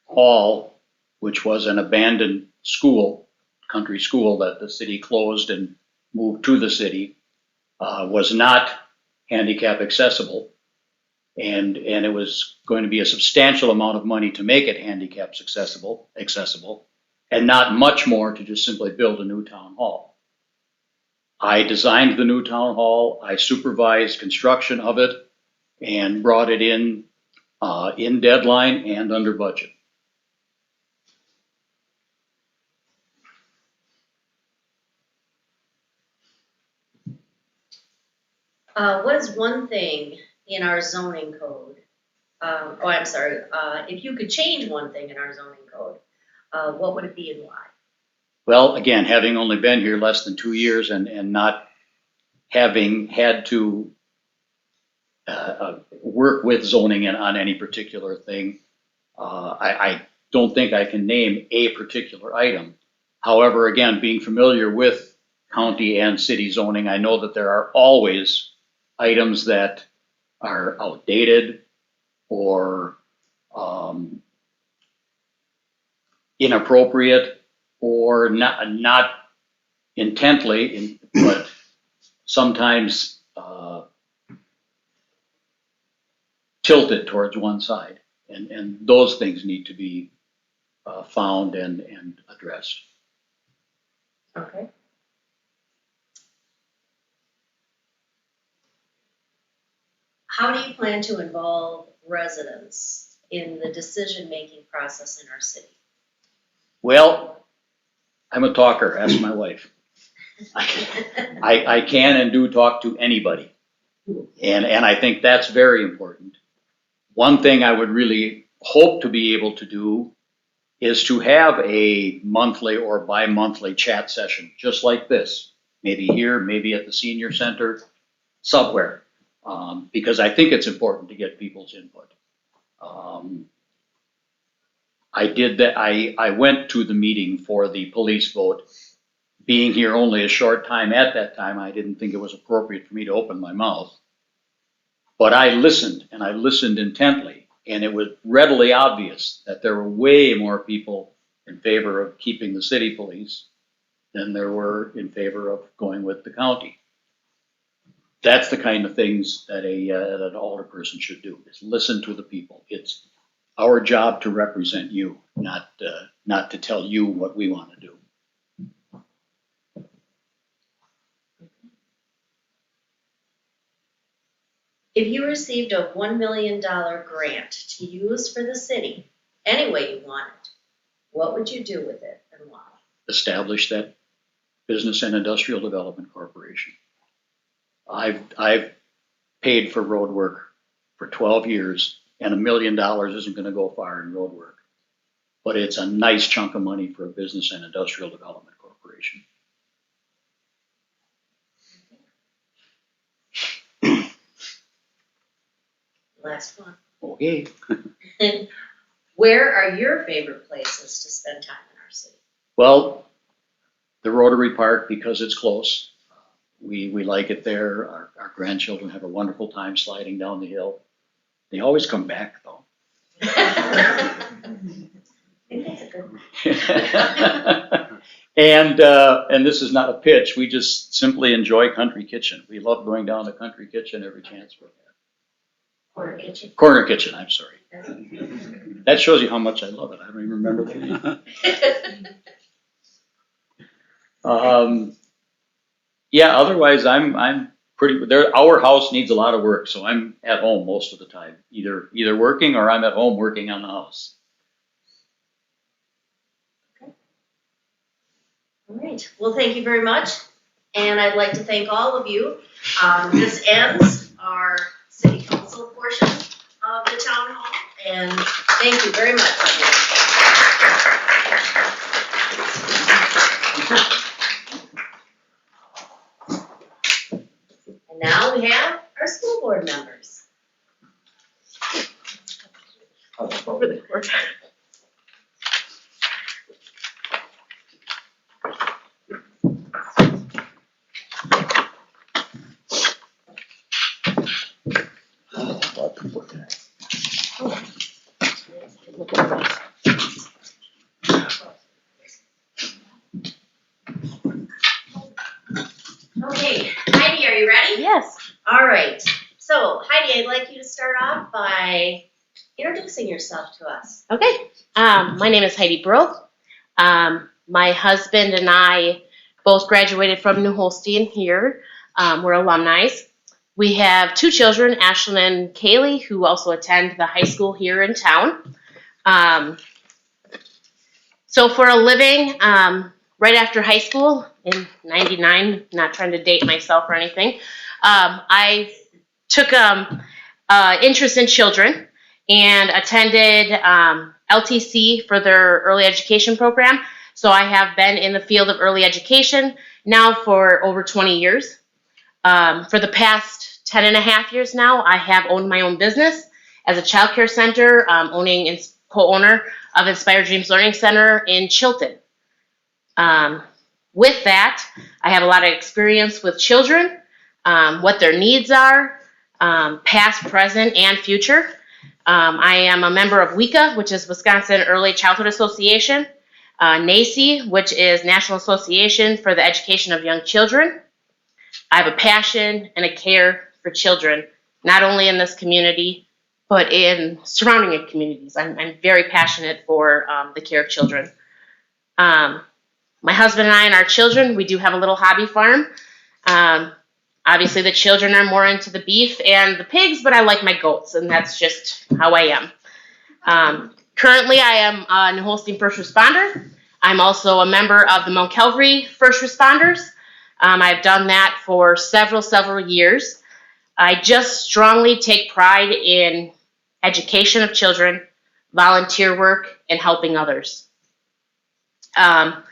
hall, which was an abandoned school, country school that the city closed and moved to the city, was not handicap accessible. And it was going to be a substantial amount of money to make it handicap accessible, and not much more to just simply build a new town hall. I designed the new town hall, I supervised construction of it, and brought it in deadline and under budget. What is one thing in our zoning code? If you could change one thing in our zoning code, what would it be and why? Well, again, having only been here less than 2 years and not having had to work with zoning on any particular thing, I don't think I can name a particular item. However, again, being familiar with county and city zoning, I know that there are always items that are outdated or inappropriate or not intently, but sometimes tilted towards one side. And those things need to be found and addressed. Okay. How do you plan to involve residents in the decision-making process in our city? Well, I'm a talker, ask my wife. I can and do talk to anybody. And I think that's very important. One thing I would really hope to be able to do is to have a monthly or bi-monthly chat session, just like this. Maybe here, maybe at the senior center, somewhere. Because I think it's important to get people's input. I did that. I went to the meeting for the police vote. Being here only a short time at that time, I didn't think it was appropriate for me to open my mouth. But I listened, and I listened intently, and it was readily obvious that there were way more people in favor of keeping the city police than there were in favor of going with the county. That's the kind of things that an alderperson should do, is listen to the people. It's our job to represent you, not to tell you what we want to do. If you received a $1 million grant to use for the city, any way you wanted, what would you do with it and why? Establish that Business and Industrial Development Corporation. I've paid for road work for 12 years, and $1 million isn't going to go far in road work. But it's a nice chunk of money for a business and industrial development corporation. Last one. Okay. Where are your favorite places to spend time in our city? Well, the Rotary Park, because it's close. We like it there. Our grandchildren have a wonderful time sliding down the hill. They always come back though. I think that's a good one. And this is not a pitch. We just simply enjoy Country Kitchen. We love going down to Country Kitchen every chance we have. Corner kitchen. Corner Kitchen, I'm sorry. That shows you how much I love it. I don't even remember the name. Yeah, otherwise I'm pretty there. Our house needs a lot of work, so I'm at home most of the time, either working or I'm at home working on the house. All right. Well, thank you very much. And I'd like to thank all of you. This ends our city council portion of the town hall. And thank you very much. And now we have our school board members. Over the court. Okay, Heidi, are you ready? Yes. All right. So, Heidi, I'd like you to start off by introducing yourself to us. Okay. My name is Heidi Brook. My husband and I both graduated from New Holstein here. We're alumni. We have 2 children, Ashlyn and Kaylee, who also attend the high school here in town. So for a living, right after high school in '99, not trying to date myself or anything, I took interest in children and attended LTC for their early education program. So I have been in the field of early education now for over 20 years. For the past 10 and a half years now, I have owned my own business as a child care center, owning and co-owner of Inspired Dreams Learning Center in Chilton. With that, I have a lot of experience with children, what their needs are, past, present, and future. I am a member of WICA, which is Wisconsin Early Childhood Association, NACI, which is National Association for the Education of Young Children. I have a passion and a care for children, not only in this community, but in surrounding communities. I'm very passionate for the care of children. My husband and I and our children, we do have a little hobby farm. Obviously, the children are more into the beef and the pigs, but I like my goats, and that's just how I am. Currently, I am a New Holstein first responder. I'm also a member of the Mount Calvary First Responders. I've done that for several years. I just strongly take pride in education of children, volunteer work, and helping others. I'm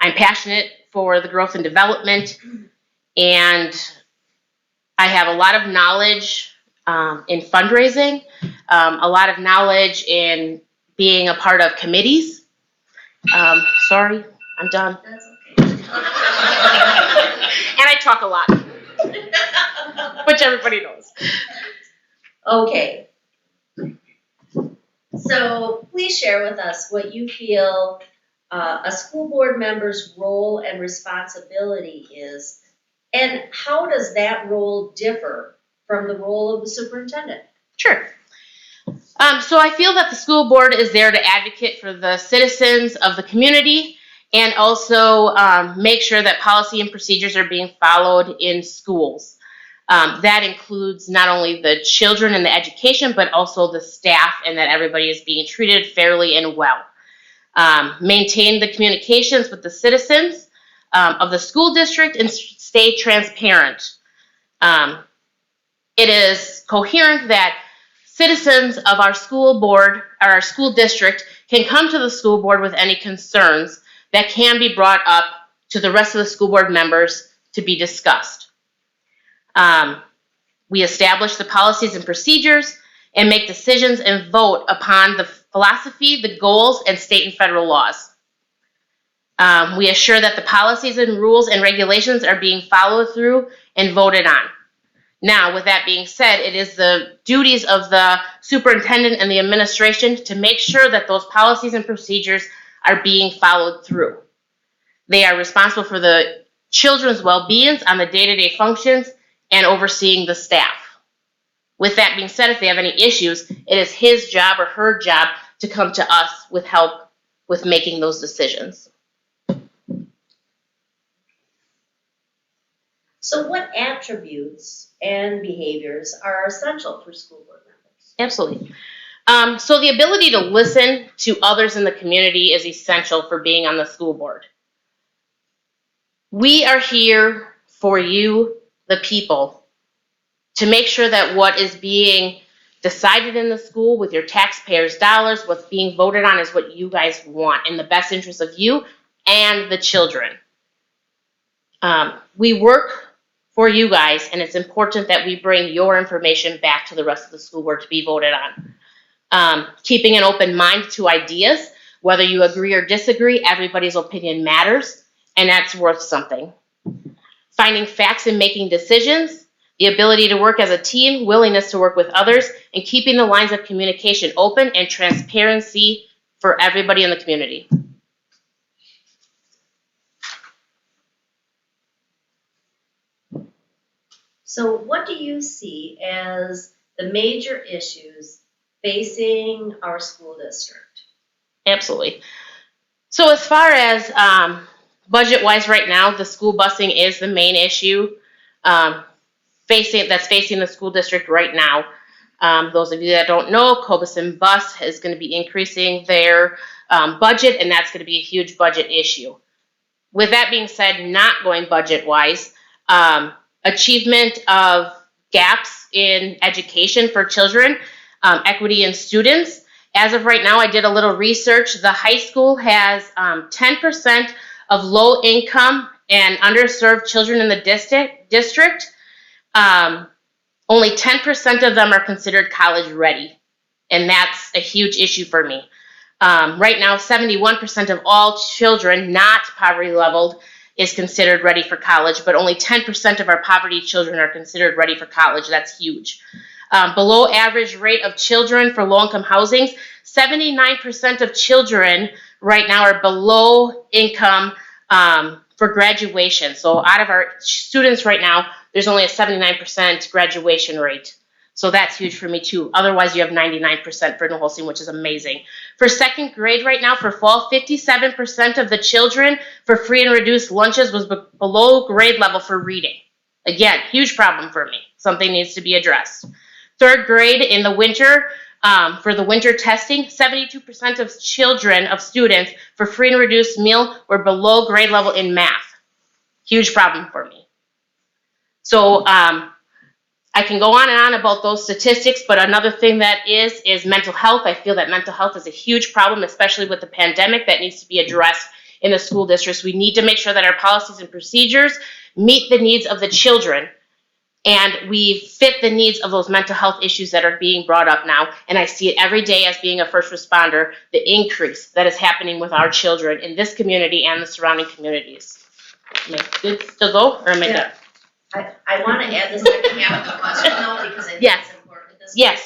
passionate for the growth and development, and I have a lot of knowledge in fundraising, a lot of knowledge in being a part of committees. Sorry, I'm done. That's okay. And I talk a lot, which everybody knows. Okay. So please share with us what you feel a school board member's role and responsibility is, and how does that role differ from the role of the superintendent? Sure. So I feel that the school board is there to advocate for the citizens of the community and also make sure that policy and procedures are being followed in schools. That includes not only the children and the education, but also the staff, and that everybody is being treated fairly and well. Maintain the communications with the citizens of the school district and stay transparent. It is coherent that citizens of our school board or our school district can come to the school board with any concerns that can be brought up to the rest of the school board members to be discussed. We establish the policies and procedures and make decisions and vote upon the philosophy, the goals, and state and federal laws. We assure that the policies and rules and regulations are being followed through and voted on. Now, with that being said, it is the duties of the superintendent and the administration to make sure that those policies and procedures are being followed through. They are responsible for the children's well-being on the day-to-day functions and overseeing the staff. With that being said, if they have any issues, it is his job or her job to come to us with help with making those decisions. So what attributes and behaviors are essential for school board members? Absolutely. So the ability to listen to others in the community is essential for being on the school board. We are here for you, the people, to make sure that what is being decided in the school with your taxpayers' dollars, what's being voted on is what you guys want in the best interest of you and the children. We work for you guys, and it's important that we bring your information back to the rest of the school board to be voted on. Keeping an open mind to ideas, whether you agree or disagree, everybody's opinion matters, and that's worth something. Finding facts and making decisions, the ability to work as a team, willingness to work with others, and keeping the lines of communication open and transparency for everybody in the community. So what do you see as the major issues facing our school district? Absolutely. So as far as budget-wise right now, the school busing is the main issue facing the school district right now. Those of you that don't know, Cobeson Bus is going to be increasing their budget, and that's going to be a huge budget issue. With that being said, not going budget-wise, achievement of gaps in education for children, equity in students. As of right now, I did a little research. The high school has 10% of low income and underserved children in the district. Only 10% of them are considered college ready, and that's a huge issue for me. Right now, 71% of all children not poverty leveled is considered ready for college, but only 10% of our poverty children are considered ready for college. That's huge. Below average rate of children for low-income housings, 79% of children right now are below income for graduation. So out of our students right now, there's only a 79% graduation rate. So that's huge for me too. Otherwise, you have 99% for New Holstein, which is amazing. For second grade right now, for fall, 57% of the children for free and reduced lunches was below grade level for reading. Again, huge problem for me. Something needs to be addressed. Third grade in the winter, for the winter testing, 72% of children, of students, for free and reduced meal were below grade level in math. Huge problem for me. So I can go on and on about those statistics, but another thing that is mental health. I feel that mental health is a huge problem, especially with the pandemic, that needs to be addressed in the school districts. We need to make sure that our policies and procedures meet the needs of the children, and we fit the needs of those mental health issues that are being brought up now. And I see it every day as being a first responder, the increase that is happening with our children in this community and the surrounding communities. Am I good to go, or am I done? I want to add the second half of the question though, because I think Yes. it's important at this point.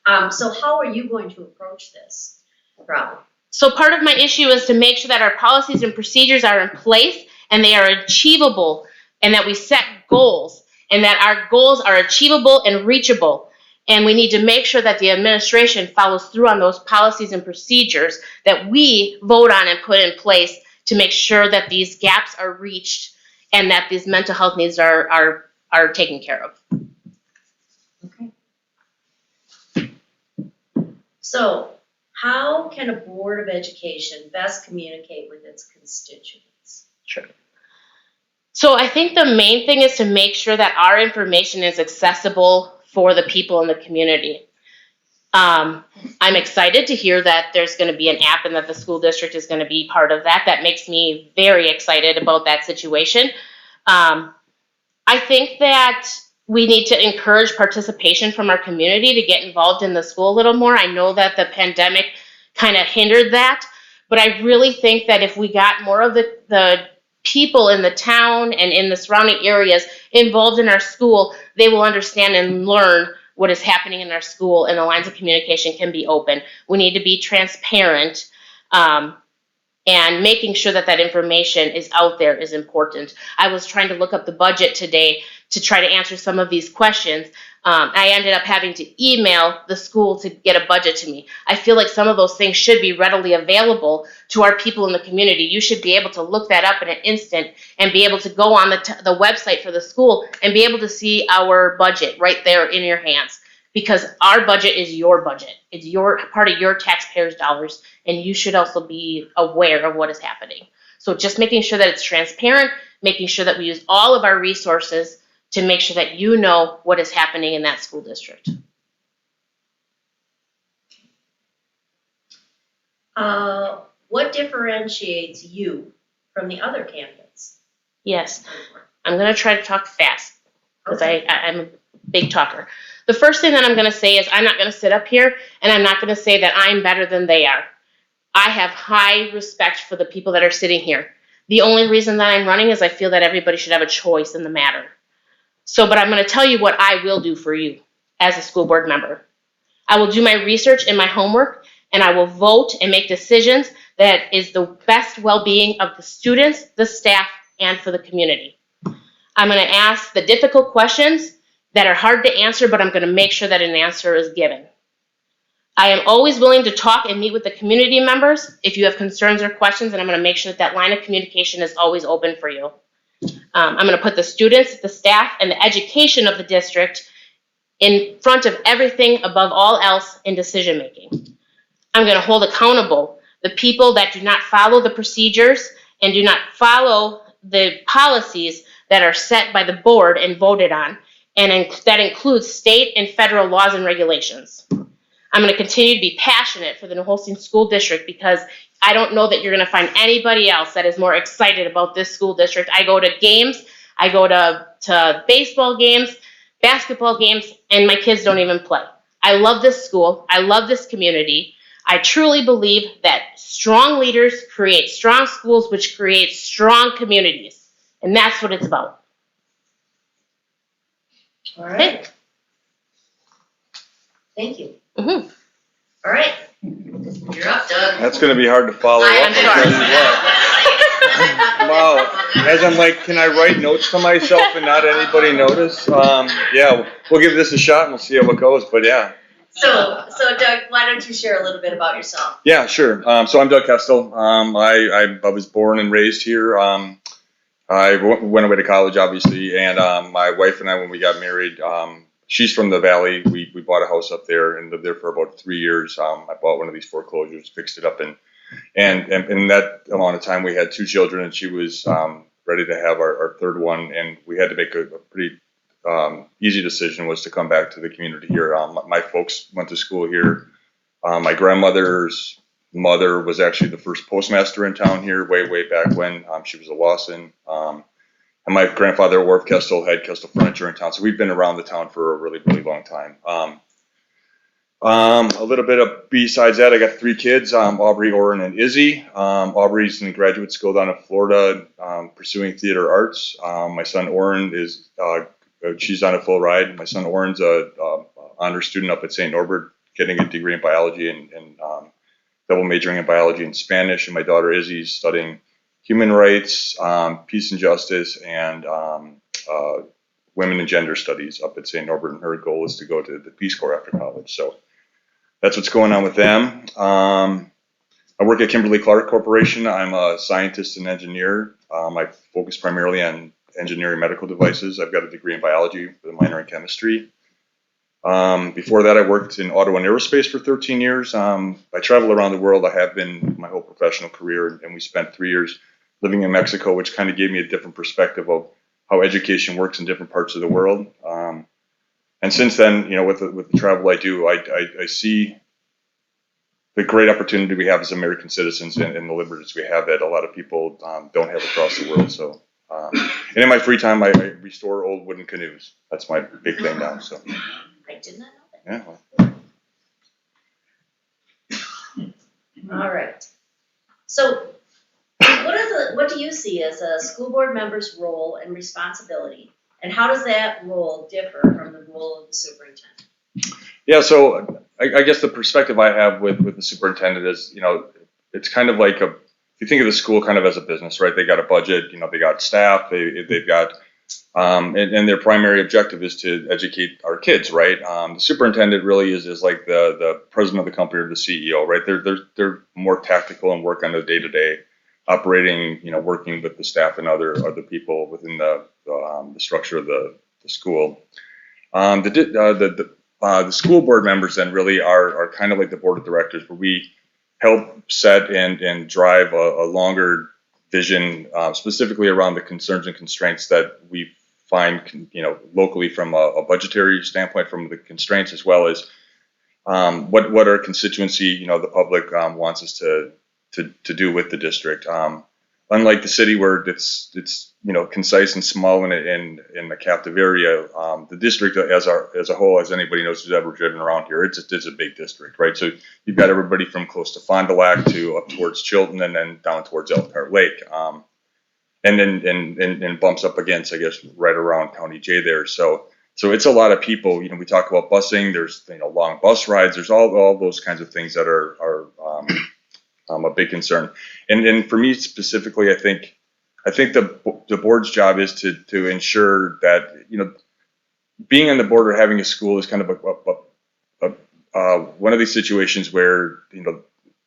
Yes. So how are you going to approach this problem? So part of my issue is to make sure that our policies and procedures are in place and they are achievable, and that we set goals and that our goals are achievable and reachable. And we need to make sure that the administration follows through on those policies and procedures that we vote on and put in place to make sure that these gaps are reached and that these mental health needs are taken care of. Okay. So how can a Board of Education best communicate with its constituents? Sure. So I think the main thing is to make sure that our information is accessible for the people in the community. I'm excited to hear that there's going to be an app and that the school district is going to be part of that. That makes me very excited about that situation. I think that we need to encourage participation from our community to get involved in the school a little more. I know that the pandemic kind of hindered that, but I really think that if we got more of the people in the town and in the surrounding areas involved in our school, they will understand and learn what is happening in our school, and the lines of communication can be open. We need to be transparent, and making sure that that information is out there is important. I was trying to look up the budget today to try to answer some of these questions. I ended up having to email the school to get a budget to me. I feel like some of those things should be readily available to our people in the community. You should be able to look that up in an instant and be able to go on the website for the school and be able to see our budget right there in your hands. Because our budget is your budget. It's your part of your taxpayers' dollars, and you should also be aware of what is happening. So just making sure that it's transparent, making sure that we use all of our resources to make sure that you know what is happening in that school district. What differentiates you from the other candidates? Yes, I'm going to try to talk fast because I'm a big talker. The first thing that I'm going to say is I'm not going to sit up here and I'm not going to say that I'm better than they are. I have high respect for the people that are sitting here. The only reason that I'm running is I feel that everybody should have a choice in the matter. But I'm going to tell you what I will do for you as a school board member. I will do my research and my homework, and I will vote and make decisions that is the best well-being of the students, the staff, and for the community. I'm going to ask the difficult questions that are hard to answer, but I'm going to make sure that an answer is given. I am always willing to talk and meet with the community members if you have concerns or questions, and I'm going to make sure that that line of communication is always open for you. I'm going to put the students, the staff, and the education of the district in front of everything above all else in decision making. I'm going to hold accountable the people that do not follow the procedures and do not follow the policies that are set by the board and voted on, and that includes state and federal laws and regulations. I'm going to continue to be passionate for the New Holstein School District because I don't know that you're going to find anybody else that is more excited about this school district. I go to games, I go to baseball games, basketball games, and my kids don't even play. I love this school. I love this community. I truly believe that strong leaders create strong schools, which create strong communities. And that's what it's about. All right. Thank you. Mm-hmm. All right. You're up, Doug. That's gonna be hard to follow I'm up. sorry. Wow. As I'm like, can I write notes to myself and not anybody notice? Yeah, we'll give this a shot and we'll see how it goes, but yeah. So Doug, why don't you share a little bit about yourself? Yeah, sure. So I'm Doug Kestel. I was born and raised here. I went away to college, obviously, and my wife and I, when we got married, she's from the Valley. We bought a house up there and lived there for about 3 years. I bought one of these foreclosures, fixed it up, and in that amount of time, we had 2 children, and she was ready to have our third one, and we had to make a pretty easy decision was to come back to the community here. My folks went to school here. My grandmother's mother was actually the first postmaster in town here way back when. She was a Lawson. And my grandfather, Orv Kestel, had Kestel Furniture in town. So we've been around the town for a really long time. A little bit of besides that, I got 3 kids, Aubrey, Oren, and Izzy. Aubrey's in graduate school down in Florida, pursuing theater arts. My son Oren is, she's on a full ride. My son Oren's a honor student up at St. Norbert, getting a degree in biology and double majoring in biology and Spanish. And my daughter Izzy's studying human rights, peace and justice, and women and gender studies up at St. Norbert. And her goal is to go to the Peace Corps after college. So that's what's going on with them. I work at Kimberly-Clark Corporation. I'm a scientist and engineer. I focus primarily on engineering medical devices. I've got a degree in biology with a minor in chemistry. Before that, I worked in auto and aerospace for 13 years. I travel around the world. I have been my whole professional career, and we spent 3 years living in Mexico, which kind of gave me a different perspective of how education works in different parts of the world. And since then, with the travel I do, I see the great opportunity we have as American citizens and the liberties we have that a lot of people don't have across the world. So, and in my free time, I restore old wooden canoes. That's my big thing now. So, I did not know that. yeah. All right. So what do you see as a school board member's role and responsibility? And how does that role differ from the role of the superintendent? Yeah, so I guess the perspective I have with the superintendent is, it's kind of like if you think of the school kind of as a business, right? They got a budget, they got staff, they've got, and their primary objective is to educate our kids, right? The superintendent really is like the president of the company or the CEO, right? They're more tactical and work on the day-to-day operating, working with the staff and other people within the structure of the school. The school board members then really are kind of like the board of directors, where we help set and drive a longer vision, specifically around the concerns and constraints that we find, locally from a budgetary standpoint, from the constraints, as well as what our constituency, the public wants us to do with the district. Unlike the city, where it's concise and small in the captive area, the district as a whole, as anybody knows who's ever driven around here, it's a big district, right? So you've got everybody from close to Fond du Lac to up towards Chilton and then down towards Elkhart Lake, and then bumps up against, I guess, right around County J there. So it's a lot of people. We talk about busing. There's long bus rides. There's all those kinds of things that are a big concern. And for me specifically, I think the board's job is to ensure that, being on the board or having a school is kind of one of these situations where,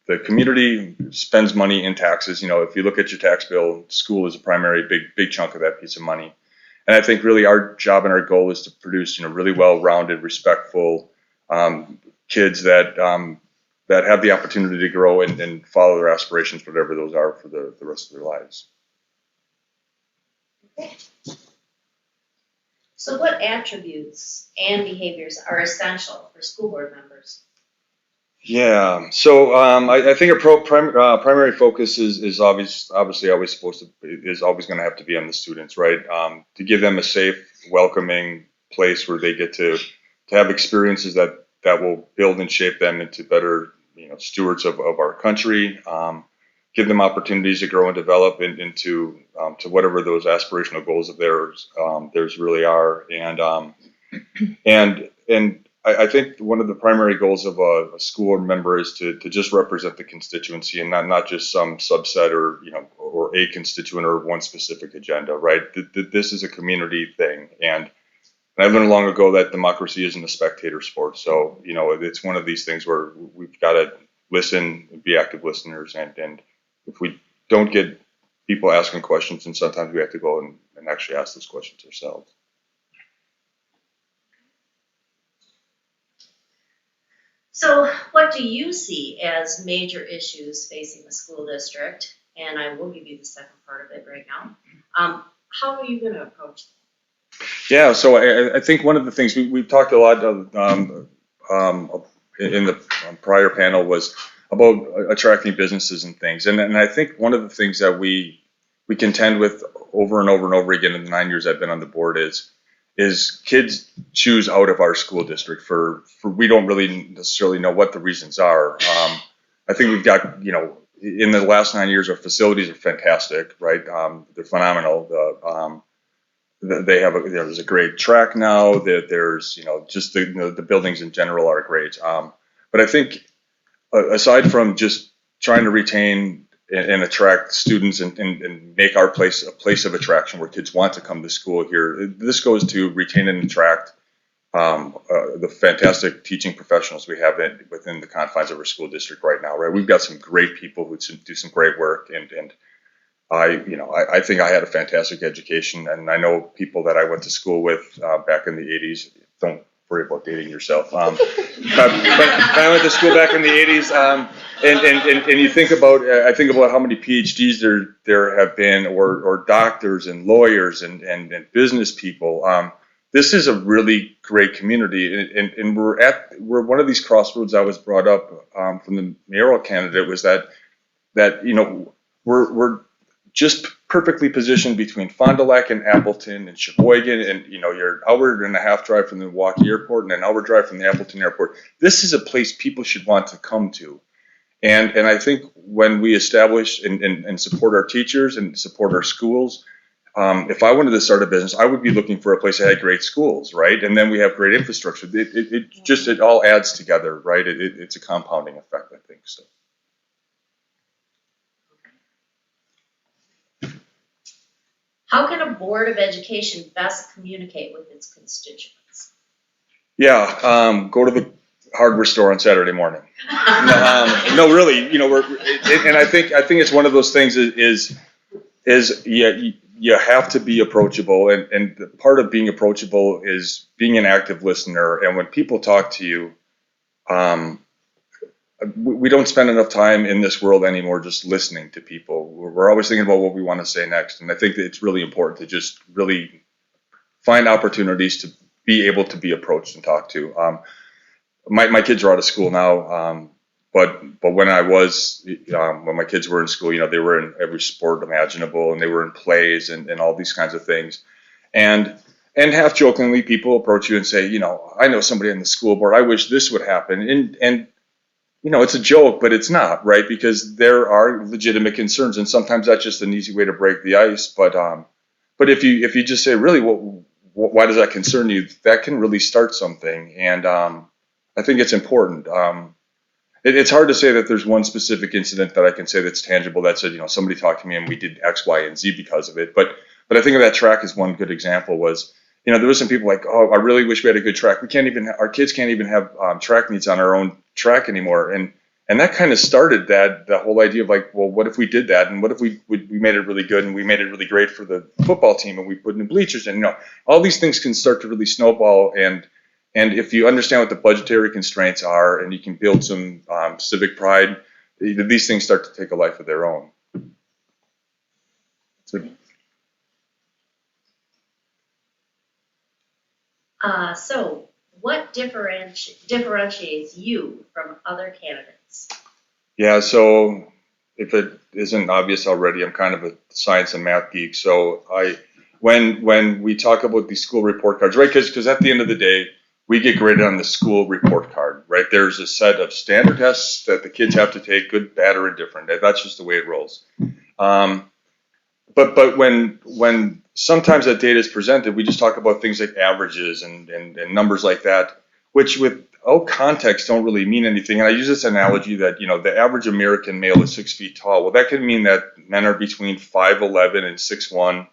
the community spends money in taxes. If you look at your tax bill, school is a primary big chunk of that piece of money. And I think really our job and our goal is to produce, really well-rounded, respectful kids that have the opportunity to grow and follow their aspirations, whatever those are, for the rest of their lives. Okay. So what attributes and behaviors are essential for school board members? Yeah, so I think a primary focus is obviously always always going to have to be on the students, right? To give them a safe, welcoming place where they get to have experiences that will build and shape them into better, stewards of our country. Give them opportunities to grow and develop into to whatever those aspirational goals of theirs really are, and I think one of the primary goals of a school member is to just represent the constituency and not just some subset or a constituent or one specific agenda, right? This is a community thing, and I learned long ago that democracy isn't a spectator sport. So it's one of these things where we've got to listen, be active listeners, and if we don't get people asking questions, then sometimes we have to go and actually ask those questions ourselves. So what do you see as major issues facing the school district? And I will give you the second part of it right now. How are you going to approach that? Yeah, so I think one of the things we've talked a lot of, in the prior panel was about attracting businesses and things. And I think one of the things that we contend with over and over and over again in the 9 years I've been on the board is kids choose out of our school district for we don't really necessarily know what the reasons are. I think we've got, in the last 9 years, our facilities are fantastic, right? They're phenomenal. They have there's a great track now. There's just the buildings in general are great. But I think aside from just trying to retain and attract students and make our place a place of attraction where kids want to come to school here, this goes to retain and attract the fantastic teaching professionals we have within the confines of our school district right now. Right, we've got some great people who do some great work, and I think I had a fantastic education, and I know people that I went to school with back in the 80s. Don't worry about dating yourself. But I went to school back in the 80s, and you think about, I think about how many PhDs there have been, or doctors and lawyers and business people. this is a really great community, and we're one of these crossroads that was brought up from the mayoral candidate was that we're just perfectly positioned between Fond du Lac and Appleton and Sheboygan, and you're an hour and a half drive from the Milwaukee airport and an hour drive from the Appleton airport. This is a place people should want to come to. And I think when we establish and support our teachers and support our schools, if I wanted to start a business, I would be looking for a place that had great schools, right? And then we have great infrastructure. It all adds together, right? It's a compounding effect, I think. So. How can a board of education best communicate with its constituents? Yeah, go to the hardware store on Saturday morning. No, really, and I think it's one of those things is you have to be approachable, and part of being approachable is being an active listener. And when people talk to you, we don't spend enough time in this world anymore just listening to people. We're always thinking about what we want to say next, and I think that it's really important to just really find opportunities to be able to be approached and talked to. My kids are out of school now, but when when my kids were in school, they were in every sport imaginable, and they were in plays and all these kinds of things. And half jokingly, people approach you and say, I know somebody on the school board. I wish this would happen. And it's a joke, but it's not, right? Because there are legitimate concerns, and sometimes that's just an easy way to break the ice. But if you just say, really, why does that concern you? That can really start something, and I think it's important. It's hard to say that there's one specific incident that I can say that's tangible that said, somebody talked to me and we did X, Y, and Z because of it. But I think of that track as one good example was, there was some people like, oh, I really wish we had a good track. Our kids can't even have track meets on our own track anymore. And that kind of started that whole idea of like, well, what if we did that? And what if we made it really good and we made it really great for the football team and we put in bleachers and, all these things can start to really snowball. And if you understand what the budgetary constraints are and you can build some civic pride, these things start to take a life of their own. So what differentiates you from other candidates? Yeah, so if it isn't obvious already, I'm kind of a science and math geek. So when we talk about these school report cards, right? Because at the end of the day, we get graded on the school report card, right? There's a set of standard tests that the kids have to take, good, bad, or indifferent. That's just the way it rolls. But when sometimes that data is presented, we just talk about things like averages and numbers like that, which without context don't really mean anything. And I use this analogy that, the average American male is 6 feet tall. Well, that could mean that men are between 5'11" and 6'1",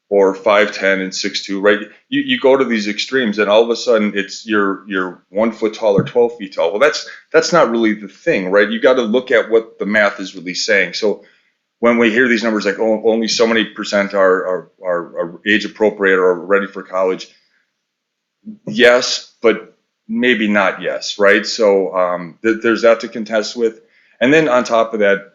or 5'10" and 6'2", right? You go to these extremes and all of a sudden it's you're 1 foot tall or 12 feet tall. Well, that's not really the thing, right? You got to look at what the math is really saying. So when we hear these numbers like, oh, only so many percent are age appropriate or ready for college, yes, but maybe not yes, right? So there's that to contest with. And then on top of that,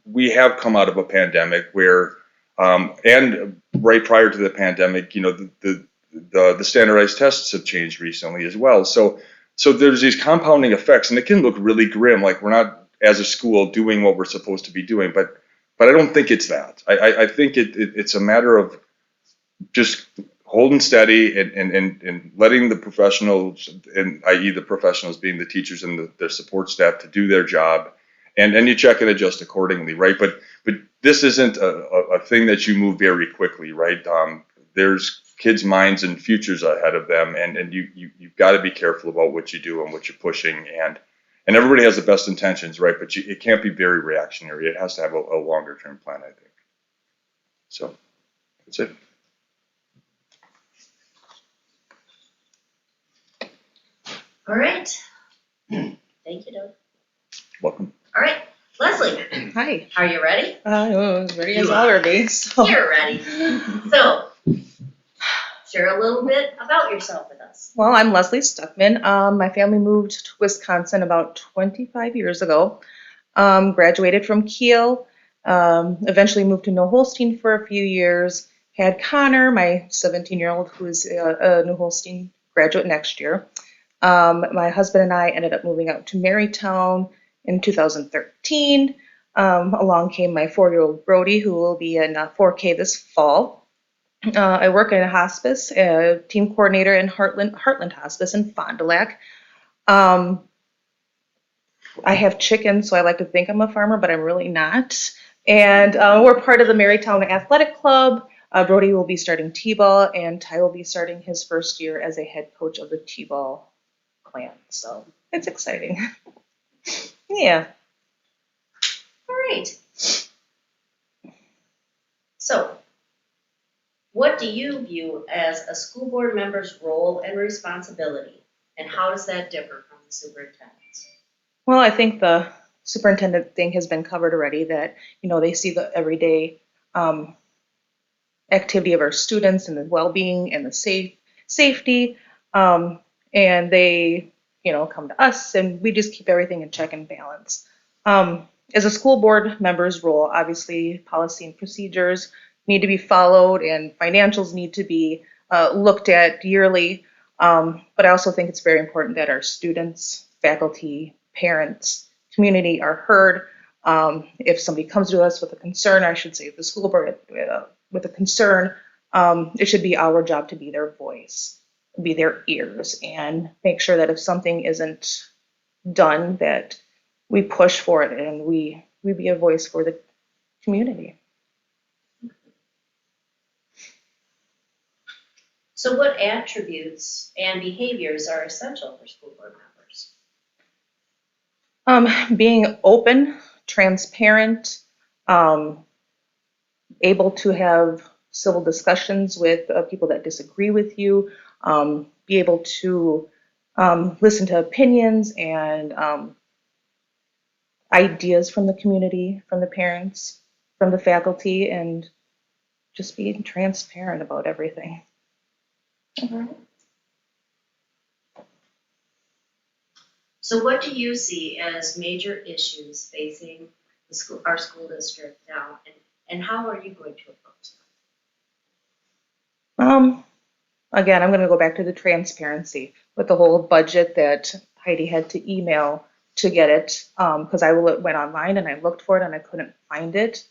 we have come out of a pandemic where, and right prior to the pandemic, the standardized tests have changed recently as well. So there's these compounding effects, and it can look really grim, like we're not as a school doing what we're supposed to be doing, but I don't think it's that. I think it's a matter of just holding steady and letting the professionals, and i.e. the professionals being the teachers and the support staff, to do their job, and you check and adjust accordingly, right? But this isn't a thing that you move very quickly, right? There's kids' minds and futures ahead of them, and you've got to be careful about what you do and what you're pushing, and everybody has the best intentions, right? But it can't be very reactionary. It has to have a longer term plan, I think. So that's it. All right. Thank you, Doug. Welcome. All right, Leslie, Hi. are you ready? I was ready as You I'll are. be. So. You're ready. So, share a little bit about yourself with us. Well, I'm Leslie Stuckman. My family moved to Wisconsin about 25 years ago. Graduated from Kiel. Eventually moved to Holstein for a few years. had Connor, my 17-year-old, who's a New Holstein graduate next year. My husband and I ended up moving out to Marytown in 2013. Along came my 4-year-old Brody, who will be in 4K this fall. I work in a hospice, team coordinator in Heartland Hospice in Fond du Lac. I have chickens, so I like to think I'm a farmer, but I'm really not. And we're part of the Marytown Athletic Club. Brody will be starting T-ball, and Ty will be starting his first year as a head coach of the T-ball clan. So it's exciting. Yeah. All right. So, what do you view as a school board member's role and responsibility, and how does that differ from the superintendent's? Well, I think the superintendent thing has been covered already, that, they see the everyday activity of our students and the well-being and the safety, and they, come to us, and we just keep everything in check and balance. As a school board member's role, obviously policy and procedures need to be followed, and financials need to be looked at yearly. But I also think it's very important that our students, faculty, parents, community are heard. If somebody comes to us with a concern, I should say, if the school board with a concern, it should be our job to be their voice, be their ears, and make sure that if something isn't done, that we push for it and we be a voice for the community. So what attributes and behaviors are essential for school board members? Being open, transparent, able to have civil discussions with people that disagree with you, be able to listen to opinions and ideas from the community, from the parents, from the faculty, and just being transparent about everything. So what do you see as major issues facing our school district now, and how are you going to approach them? Again, I'm going to go back to the transparency with the whole budget that Heidi had to email to get it, because I went online and I looked for it and I couldn't find it.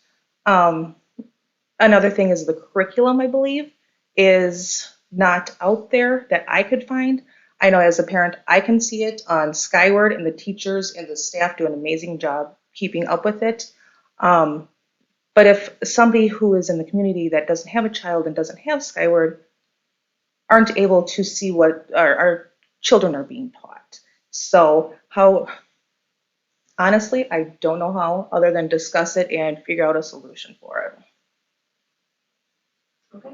Another thing is the curriculum, I believe, is not out there that I could find. I know as a parent, I can see it on Skyward, and the teachers and the staff do an amazing job keeping up with it. But if somebody who is in the community that doesn't have a child and doesn't have Skyward aren't able to see what our children are being taught. So honestly, I don't know how, other than discuss it and figure out a solution for it. Okay.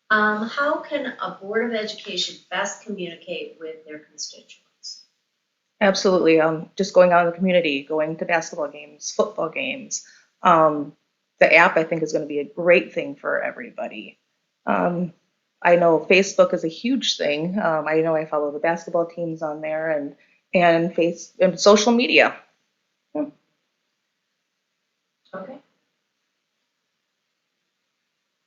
How can a Board of Education best communicate with their constituents? Absolutely. Just going out in the community, going to basketball games, football games. The app, I think, is going to be a great thing for everybody. I know Facebook is a huge thing. I know I follow the basketball teams on there, and social media. Okay.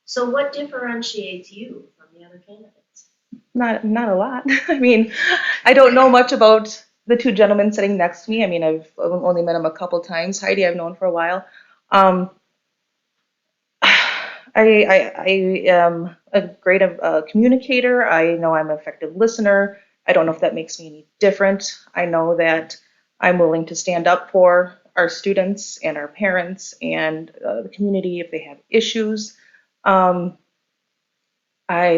So what differentiates you from the other candidates? Not a lot. I mean, I don't know much about the two gentlemen sitting next to me. I mean, I've only met them a couple times. Heidi, I've known for a while. I am a great communicator. I know I'm an effective listener. I don't know if that makes me any different. I know that I'm willing to stand up for our students and our parents and the community if they have issues. I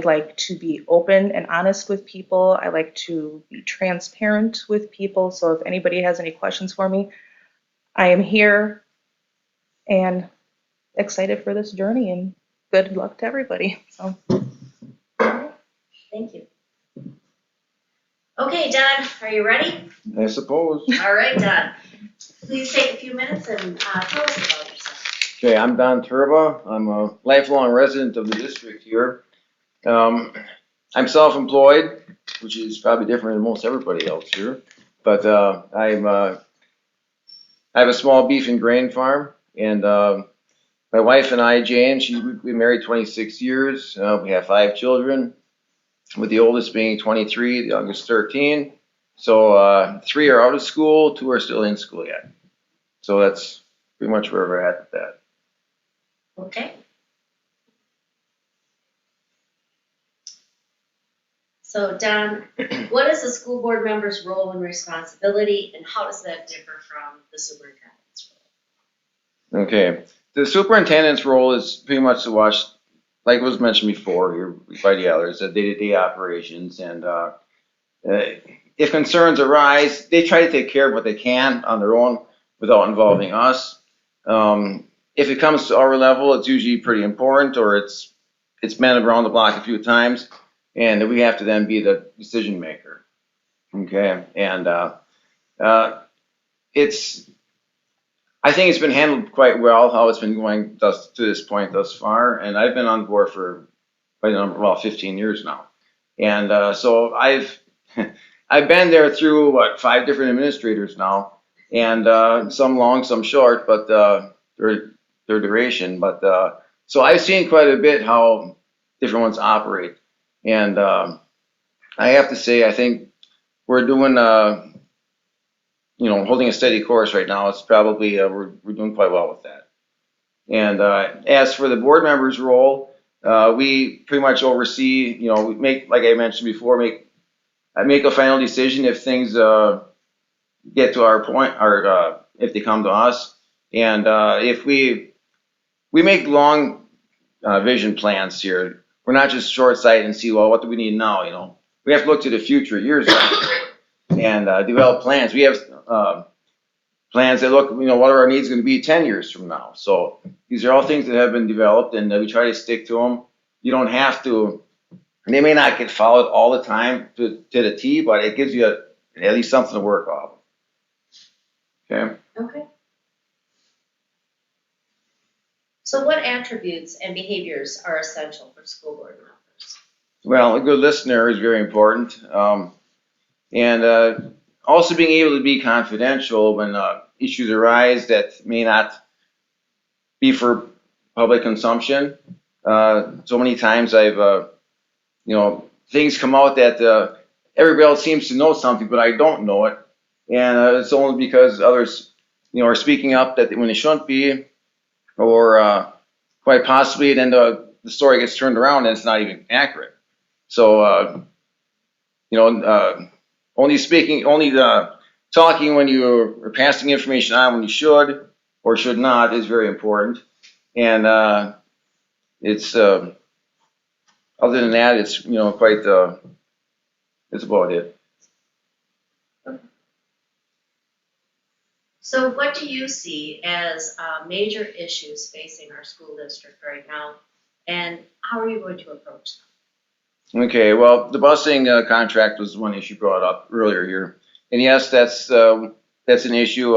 like to be open and honest with people. I like to be transparent with people. So if anybody has any questions for me, I am here and excited for this journey, and good luck to everybody. So. Thank you. Okay, Don, are you ready? I suppose. All right, Don. Please take a few minutes and tell us about yourself. Okay, I'm Don Turba. I'm a lifelong resident of the district here. I'm self-employed, which is probably different than most everybody else here. But I have a small beef and grain farm, and My wife and I, Jane, we've been married 26 years. We have 5 children, with the oldest being 23, the youngest 13. So 3 are out of school, 2 are still in school yet. So that's pretty much where we're at with that. Okay. So Don, what is the school board member's role and responsibility, and how does that differ from the superintendent's role? Okay. The superintendent's role is pretty much to watch, like was mentioned before here by the others, the day-to-day operations. And if concerns arise, they try to take care of what they can on their own without involving us. If it comes to our level, it's usually pretty important, or it's been around the block a few times, and we have to then be the decision maker. Okay, and I think it's been handled quite well, how it's been going to this point thus far, and I've been on board for quite a number, 15 years now, and so I've been there through 5 different administrators now, and some long, some short, but their duration, but so I've seen quite a bit how different ones operate, and I have to say I think we're doing holding a steady course right now. It's probably we're doing quite well with that. And as for the board member's role, we pretty much oversee. We make, like I mentioned before, make a final decision if things get to our point, or if they come to us, and if we make long vision plans here. We're not just short-sighted and see, well, what do we need now? We have to look to the future, years out, and develop plans. We have plans that look, what are our needs going to be 10 years from now? So these are all things that have been developed, and we try to stick to them. You don't have to. They may not get followed all the time to the T, but it gives you at least something to work off. Okay. Okay. So what attributes and behaviors are essential for school board members? Well, a good listener is very important. And also being able to be confidential when issues arise that may not be for public consumption. So many times I've, things come out that everybody else seems to know something, but I don't know it. And it's only because others, are speaking up that when they shouldn't be, or quite possibly then the story gets turned around and it's not even accurate. So, only talking when you're passing information on when you should or should not is very important. And it's other than that, it's quite it's about it. So what do you see as major issues facing our school district right now, and how are you going to approach them? Okay, well, the busing contract was one issue brought up earlier here, and yes, that's an issue.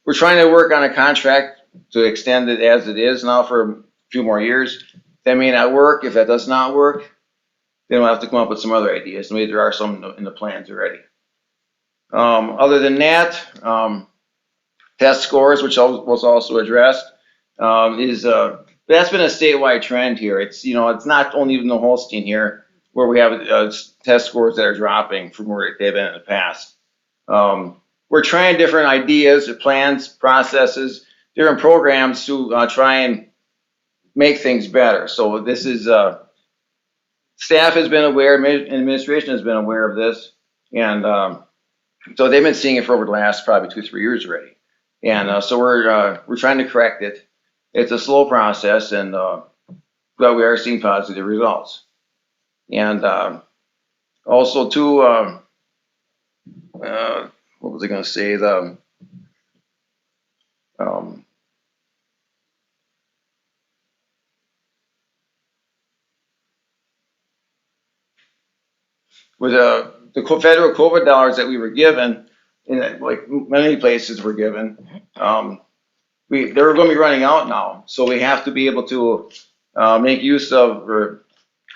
We're trying to work on a contract to extend it as it is now for a few more years. That may not work. If that does not work, then we'll have to come up with some other ideas. Maybe there are some in the plans already. Other than that, test scores, which was also addressed, that's been a statewide trend here. It's it's not only in the Holstein here where we have test scores that are dropping from where they've been in the past. We're trying different ideas, plans, processes, different programs to try and make things better. So this is staff has been aware, administration has been aware of this, and so they've been seeing it for over the last probably 2-3 years already. And so we're trying to correct it. It's a slow process, and but we are seeing positive results. And also too, what was I going to say? With the federal COVID dollars that we were given, like many places were given, they're going to be running out now. So we have to be able to make use of or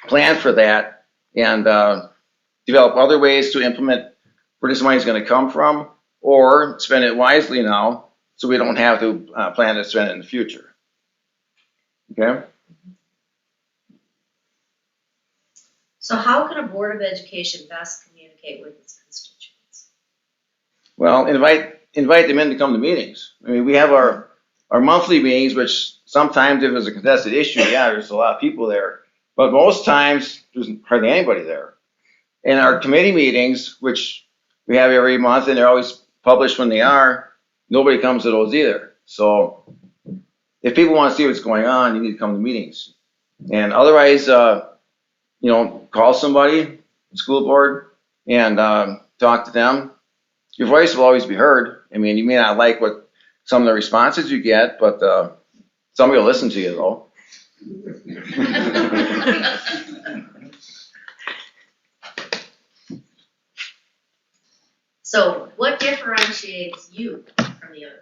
plan for that and develop other ways to implement where this money is going to come from, or spend it wisely now so we don't have to plan to spend it in the future. Okay? So how can a Board of Education best communicate with its constituents? Well, invite them in to come to meetings. I mean, we have our monthly meetings, which sometimes if it's a contested issue, yeah, there's a lot of people there. But most times, there's hardly anybody there. And our committee meetings, which we have every month, and they're always published when they are, nobody comes to those either. So if people want to see what's going on, you need to come to meetings. And otherwise, call somebody, school board, and talk to them. Your voice will always be heard. I mean, you may not like what some of the responses you get, but somebody will listen to you though. So what differentiates you from the other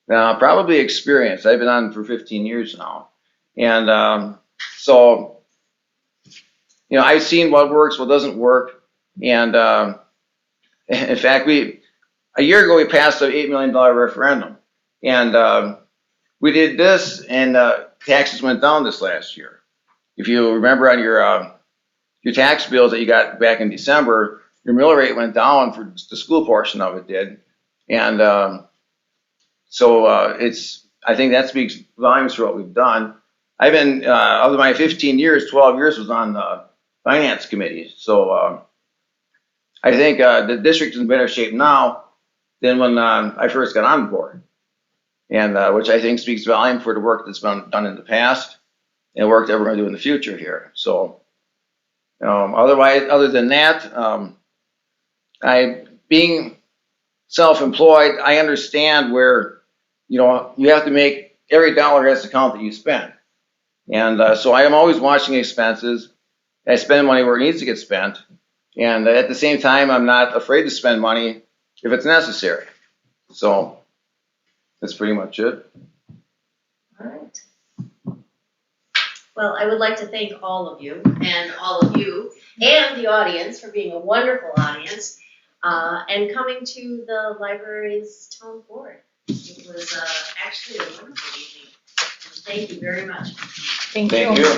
candidates? Probably experience. I've been on for 15 years now. And so, I've seen what works, what doesn't work. And in fact, a year ago, we passed an $8 million referendum. And we did this, and taxes went down this last year. If you remember on your tax bills that you got back in December, your mill rate went down for the school portion of it did. And I think that speaks volumes for what we've done. I've been, of my 15 years, 12 years was on the finance committee. So I think the district is in better shape now than when I first got on board. And which I think speaks volume for the work that's been done in the past and work that we're going to do in the future here. So other than that, being self-employed, I understand where, you have to make every dollar has to count that you spend. And so I am always watching expenses. I spend money where it needs to get spent. And at the same time, I'm not afraid to spend money if it's necessary. So that's pretty much it. All right. Well, I would like to thank all of you and the audience for being a wonderful audience and coming to the library's town board. It was actually a wonderful evening. Thank you very much. Thank Thank you. you.